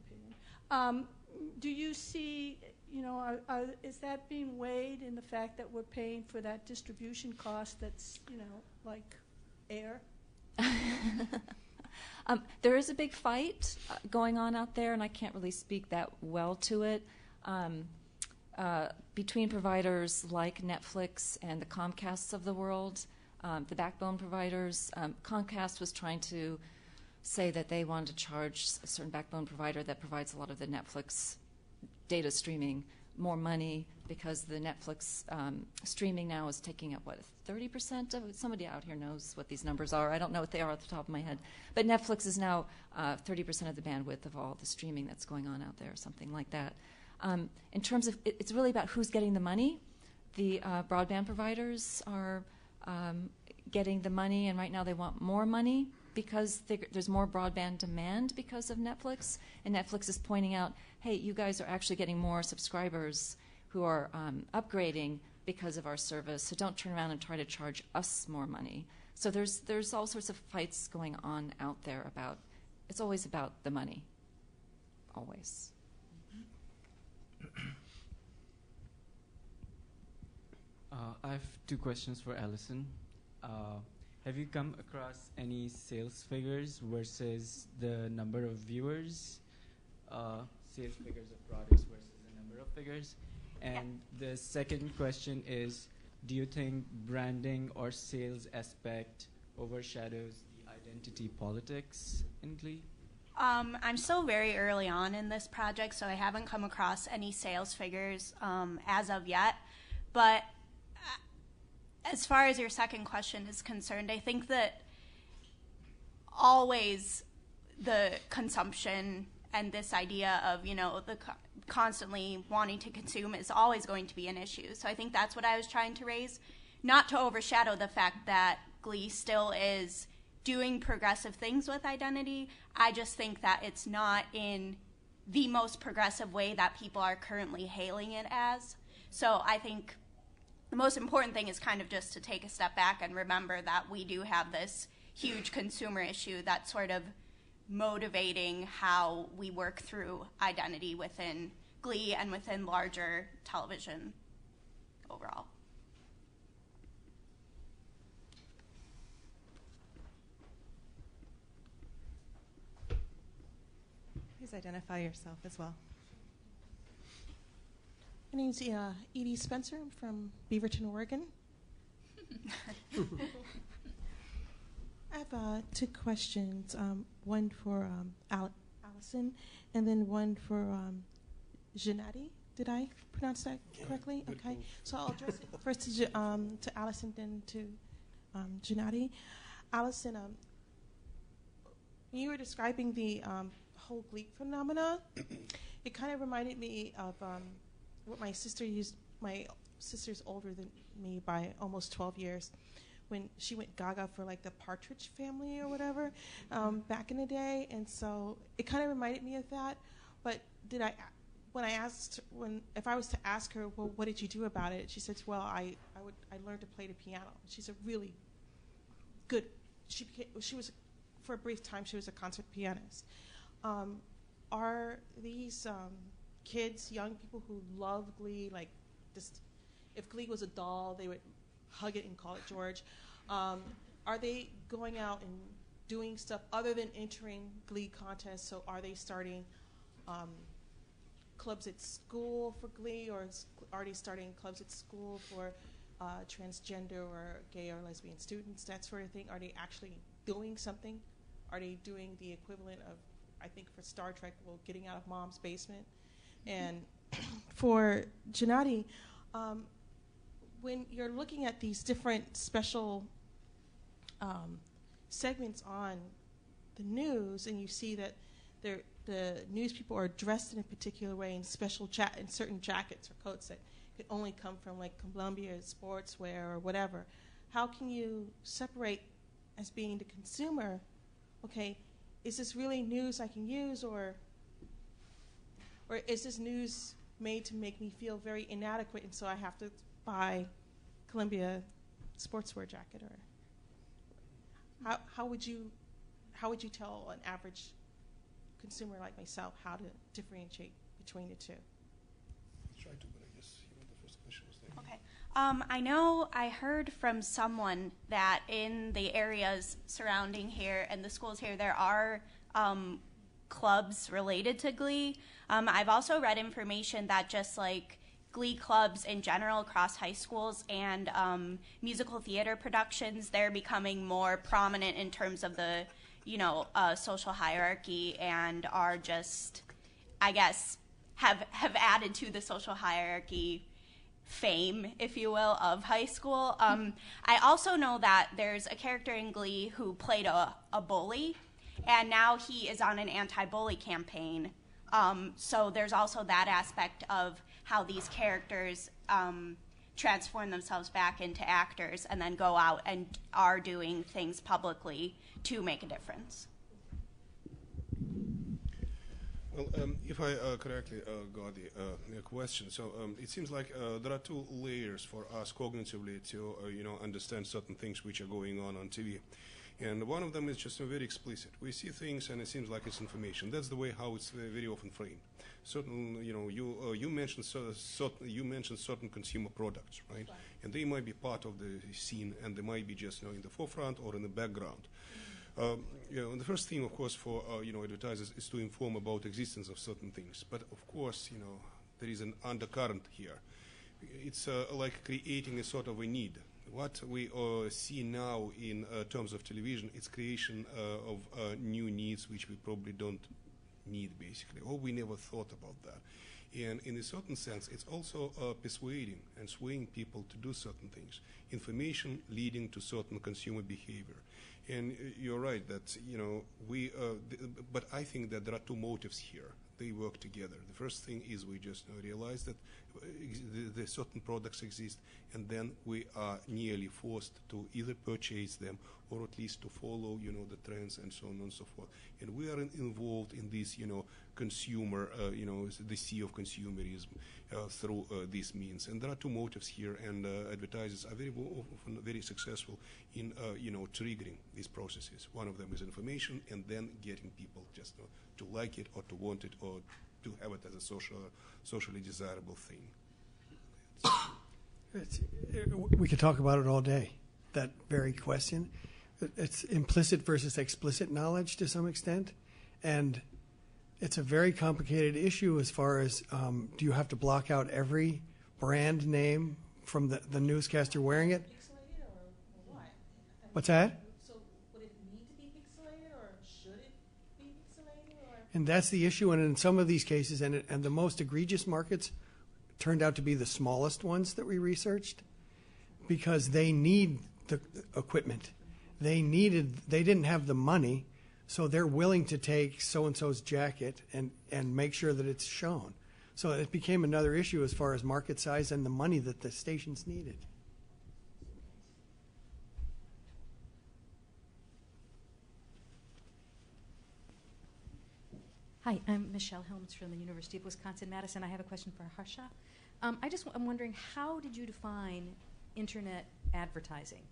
opinion, do you see, is that being weighed in the fact that we're paying for that distribution cost that's, like air? There is a big fight going on out there, and I can't really speak that well to it, between providers like Netflix and the Comcasts of the world, the backbone providers. Comcast was trying to say that they wanted to charge a certain backbone provider that provides a lot of the Netflix data streaming more money because the Netflix streaming now is taking up, 30% of it? Somebody out here knows what these numbers are. I don't know what they are off the top of my head. But Netflix is now 30% of the bandwidth of all the streaming that's going on out there, something like that. In terms of, it's really about who's getting the money. The broadband providers are getting the money, and right now they want more money because there's more broadband demand because of Netflix. And Netflix is pointing out, hey, you guys are actually getting more subscribers who are upgrading because of our service, so don't turn around and try to charge us more money. So there's all sorts of fights going on out there about, it's always about the money, always. I have two questions for Allison. Have you come across any sales figures versus the number of viewers, sales figures of products versus the number of figures? And the second question is, do you think branding or sales aspect overshadows the identity politics in Glee? I'm still very early on in this project, so I haven't come across any sales figures as of yet. But as far as your second question is concerned, I think that always the consumption and this idea of, the constantly wanting to consume is always going to be an issue. So I think that's what I was trying to raise, not to overshadow the fact that Glee still is doing progressive things with identity. I just think that it's not in the most progressive way that people are currently hailing it as. So I think the most important thing is kind of just to take a step back and remember that we do have this huge consumer issue that's sort of motivating how we work through identity within Glee and within larger television overall. Please identify yourself as well. My name's Edie Spencer. I'm from Beaverton, Oregon. I have 2 questions, one for Allison and then one for Gennadiy. Did I pronounce that correctly? Okay. So I'll address it first to Allison, then to Gennadiy. Allison, when you were describing the whole Glee phenomena, it kind of reminded me of what my sister used. My sister's older than me by almost 12 years. When she went gaga for like the Partridge Family or whatever back in the day, and so it kind of reminded me of that. But if I was to ask her, well, what did you do about it? She said, well, I learned to play the piano. She's a really good. She was for a brief time she was a concert pianist. Are these kids, young people who love Glee, like just if Glee was a doll, they would hug it and call it George. Are they going out and doing stuff other than entering Glee contests? So are they starting clubs at school for Glee, or are they starting clubs at school for transgender or gay or lesbian students, that sort of thing? Are they actually doing something? Are they doing the equivalent of, I think for Star Trek, well, getting out of mom's basement? And for Gennadiy, when you're looking at these different special segments on the news, and you see that the news people are dressed in a particular way in in certain jackets or coats that could only come from like Columbia Sportswear or whatever, how can you separate as being the consumer? Okay, is this really news I can use, or is this news made to make me feel very inadequate, and so I have to buy Columbia Sportswear jacket? Or how would you tell an average consumer like myself how to differentiate between the two? I'll try to, but I guess the first question was there. Okay. I know I heard from someone that in the areas surrounding here and the schools here, there are clubs related to Glee. I've also read information that just like Glee clubs in general across high schools and musical theater productions, they're becoming more prominent in terms of the, social hierarchy, and are just, I guess, have added to the social hierarchy fame, if you will, of high school. I also know that there's a character in Glee who played a bully, and now he is on an anti-bully campaign. So there's also that aspect of how these characters transform themselves back into actors and then go out and are doing things publicly to make a difference. Well, if I correctly got the question, so it seems like there are 2 layers for us cognitively to understand certain things which are going on TV. And one of them is just very explicit. We see things, and it seems like it's information. That's the way how it's very often framed. Certain, you mentioned certain consumer products, right? And they might be part of the scene, and they might be just in the forefront or in the background. And the first thing, of course, for advertisers is to inform about existence of certain things. But of course, there is an undercurrent here. It's like creating a sort of a need. What we see now in terms of television, it's creation of new needs which we probably don't need, basically, or we never thought about that. And in a certain sense, it's also persuading and swaying people to do certain things. Information leading to certain consumer behavior. And you're right that, but I think that there are 2 motives here. They work together. The first thing is we just realize that the certain products exist, and then we are nearly forced to either purchase them or at least to follow, the trends and so on and so forth. And we are involved in this, consumer, the sea of consumerism through these means. And there are two motives here, and advertisers are very often very successful in, triggering these processes. One of them is information, and then getting people just to like it or to want it or to have it as a socially desirable thing. We could talk about it all day, that very question. It's implicit versus explicit knowledge to some extent, and it's a very complicated issue as far as do you have to block out every brand name from the newscaster wearing it? Pixelated or what? What's that? So would it need to be pixelated, or should it be pixelated? Or? And that's the issue, and in some of these cases, and the most egregious markets turned out to be the smallest ones that we researched, because they need the equipment. They didn't have the money, so they're willing to take so-and-so's jacket and make sure that it's shown. So it became another issue as far as market size and the money that the stations needed. Hi, I'm Michelle Helms from the University of Wisconsin-Madison. I have a question for Harsha. I'm wondering, how did you define internet advertising?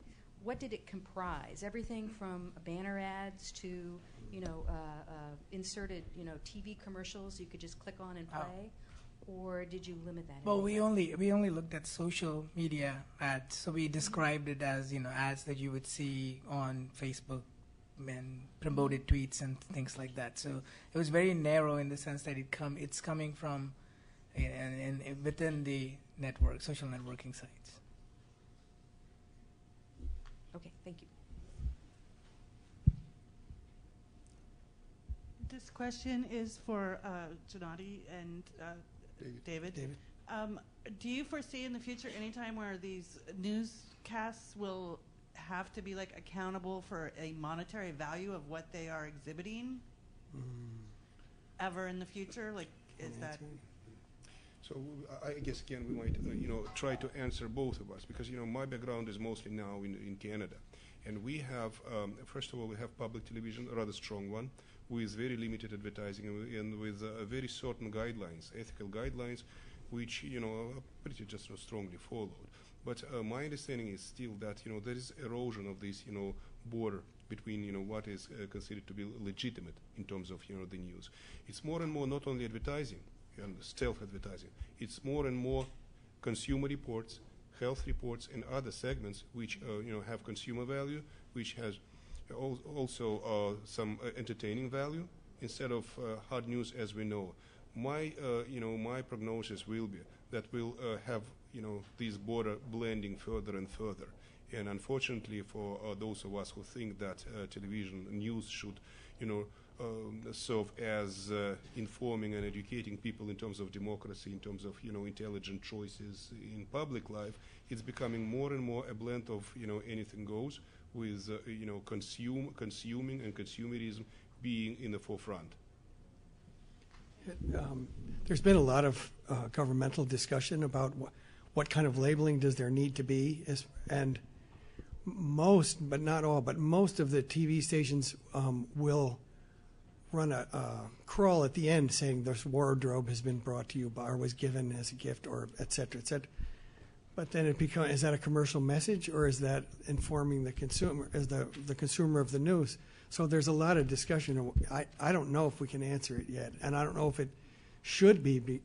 What did it comprise? Everything from banner ads to, inserted, TV commercials you could just click on and play, or did you limit that? Well, we only looked at social media ads, so we described it as ads that you would see on Facebook and promoted tweets and things like that. So it was very narrow in the sense that it's coming from within the network, social networking sites. Okay, thank you. This question is for Gennadiy and David. Do you foresee in the future any time where these newscasts will have to be accountable for a monetary value of what they are exhibiting? Ever in the future? Is that? So I guess, again, we might, try to answer both of us, because, my background is mostly now in Canada. And we have, first of all, we have public television, a rather strong one, with very limited advertising and with very certain guidelines, ethical guidelines, which, are pretty just strongly followed. But my understanding is still that, there is erosion of this, border between, what is considered to be legitimate in terms of, the news. It's more and more not only advertising, and stealth advertising. It's more and more consumer reports, health reports, and other segments which have consumer value, which has also some entertaining value instead of hard news as we know. My my prognosis will be that we'll have this border blending further and further. And unfortunately, for those of us who think that television news should serve as informing and educating people in terms of democracy, in terms of intelligent choices in public life, it's becoming more and more a blend of anything goes, with consuming and consumerism being in the forefront. There's been a lot of governmental discussion about what kind of labeling does there need to be, and most, but not all, but most of the TV stations will run a crawl at the end saying this wardrobe has been brought to you by, or was given as a gift, or et cetera, et cetera. But then it becomes, is that a commercial message, or is that informing the consumer, as the consumer of the news? So there's a lot of discussion. I don't know if we can answer it yet, and I don't know if it should be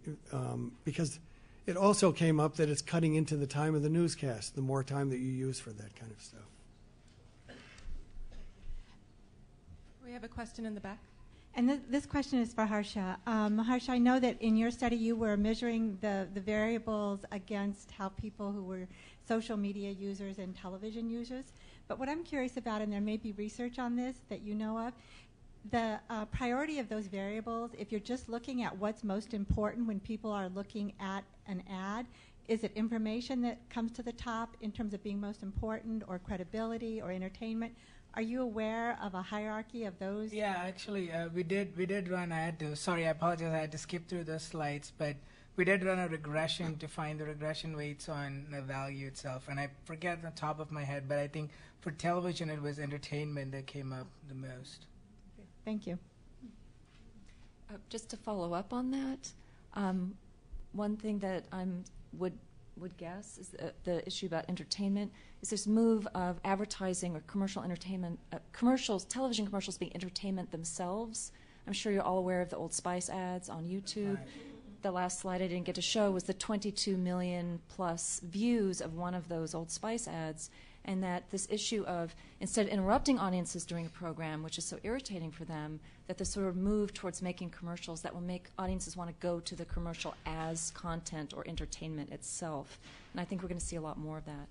because it also came up that it's cutting into the time of the newscast, the more time that you use for that kind of stuff. We have a question in the back. And this question is for Harsha. Harsha, I know that in your study you were measuring the variables against how people who were social media users and television users. But what I'm curious about, and there may be research on this that you know of, the priority of those variables, if you're just looking at what's most important when people are looking at an ad, is it information that comes to the top in terms of being most important, or credibility, or entertainment? Are you aware of a hierarchy of those? Yeah, actually, we did run. Sorry, I apologize. I had to skip through the slides, but we did run a regression to find the regression weights on the value itself, and I forget the top of my head, but I think for television it was entertainment that came up the most. Thank you. Just to follow up on that, one thing that I would guess is the issue about entertainment is this move of advertising or commercial entertainment, television commercials being entertainment themselves. I'm sure you're all aware of the Old Spice ads on YouTube. Right. The last slide I didn't get to show was the 22 million plus views of one of those Old Spice ads, and that this issue of, instead of interrupting audiences during a program, which is so irritating for them, that this sort of move towards making commercials that will make audiences want to go to the commercial as content or entertainment itself. And I think we're going to see a lot more of that.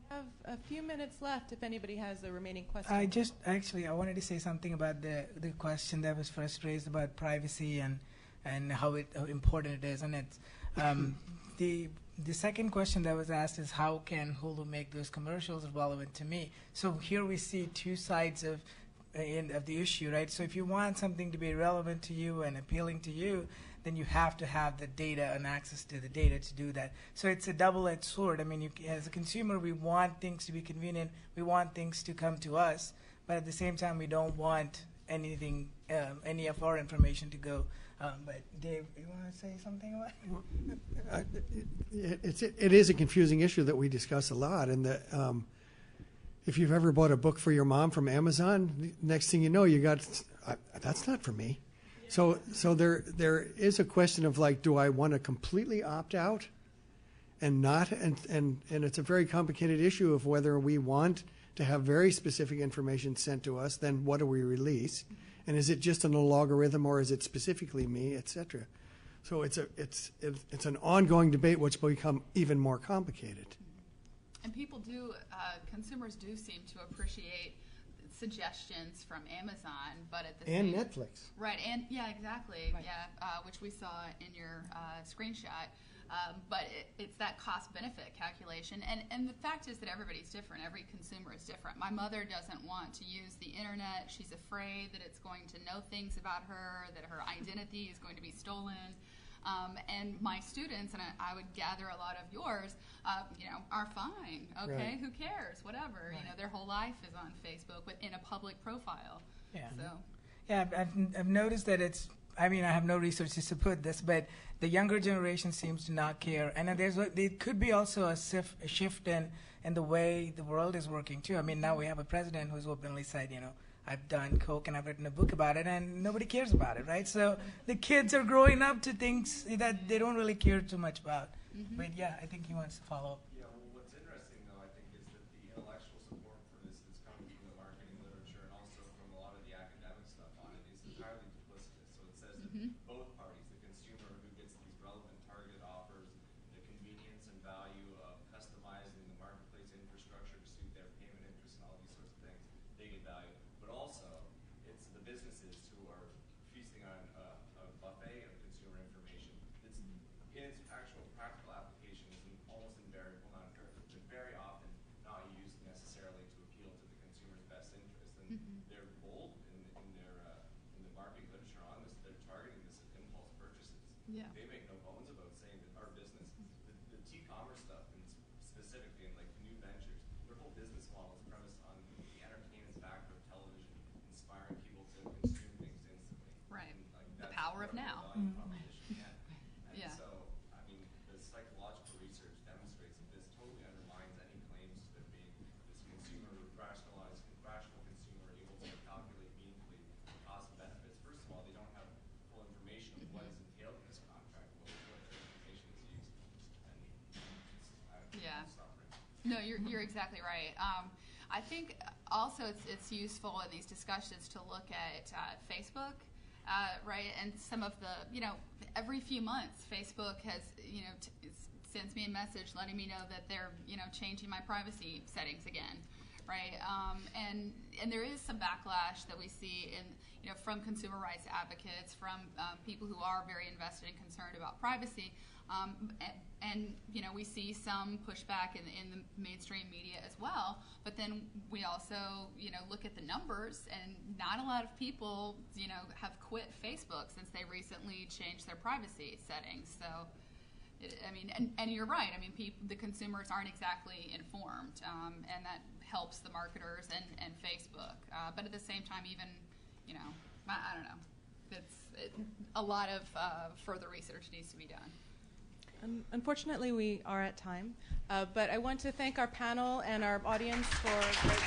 We have a few minutes left if anybody has a remaining question. I wanted to say something about the question that was first raised about privacy and how important it is. And it's the second question that was asked is how can Hulu make those commercials relevant to me? So here we see two sides of the issue, right? So if you want something to be relevant to you and appealing to you, then you have to have the data and access to the data to do that. So it's a double-edged sword. I mean, as a consumer, we want things to be convenient. We want things to come to us. But at the same time, we don't want anything, any of our information to go. But Dave, you want to say something about it? It is a confusing issue that we discuss a lot. And if you've ever bought a book for your mom from Amazon, the next thing you know, you got, that's not for me. So there is a question of like, do I want to completely opt out and not? And it's a very complicated issue of whether we want to have very specific information sent to us, then what do we release? And is it just an algorithm or is it specifically me, et cetera? So it's an ongoing debate which will become even more complicated. And consumers do seem to appreciate suggestions from Amazon, but at the same time, Netflix. Right, and yeah, exactly, right. Yeah, which we saw in your screenshot. But it's that cost-benefit calculation, and the fact is that everybody's different. Every consumer is different. My mother doesn't want to use the internet. She's afraid that it's going to know things about her, that her identity is going to be stolen. And my students, and I would gather a lot of yours, are fine. Okay, right. Who cares? Whatever. Right. Their whole life is on Facebook, but in a public profile. Yeah. So. Yeah, I've noticed that it's. I mean, I have no research to support this, but the younger generation seems to not care. And there could be also a shift in the way the world is working, too. I mean, now we have a president who's openly said, I've done coke and I've written a book about it, and nobody cares about it, right? So the kids are growing up to things that they don't really care too much about. Mm-hmm. But, yeah, I think he wants to follow up. Yeah, well, what's interesting, though, I think, is that the intellectual support for this is coming from the marketing literature and also from a lot of the academic stuff on it is entirely duplicitous. So it says that both parties, the consumer who gets these relevant targeted offers, the convenience and value of customizing the marketplace infrastructure to suit their payment interests and all these sorts of things, they get value. But also, it's the businesses who are feasting on a buffet of consumer information. It's its actual practical application is almost invariable, not perfect, but very often not used necessarily to appeal to the consumer's best interest. And they're bold in the marketing literature on this. They're targeting this as impulse purchases. Yeah. They make no bones about saying that our business, the T-commerce stuff, and specifically in like new ventures, their whole business model is premised on the entertainment factor of television, inspiring people to consume things instantly. Right. And, like, the power of now. Yeah. So, I mean, the psychological research demonstrates that this totally undermines any claims to there being this consumer rational consumer able to calculate meaningfully the cost and benefits. First of all, they don't have full information of what is entailed in this contract, what information is used. And No, you're exactly right. I think also it's useful in these discussions to look at Facebook. Right, and some of the, every few months, Facebook has, sends me a message letting me know that they're, changing my privacy settings again, right? And there is some backlash that we see in, from consumer rights advocates, from people who are very invested and concerned about privacy, And we see some pushback in the mainstream media as well. But then we also look at the numbers, and not a lot of people have quit Facebook since they recently changed their privacy settings. So, and you're right. The consumers aren't exactly informed, and that helps the marketers and Facebook. But at the same time, even I don't know. A lot of further research needs to be done. Unfortunately, we are at time, but I want to thank our panel and our audience for great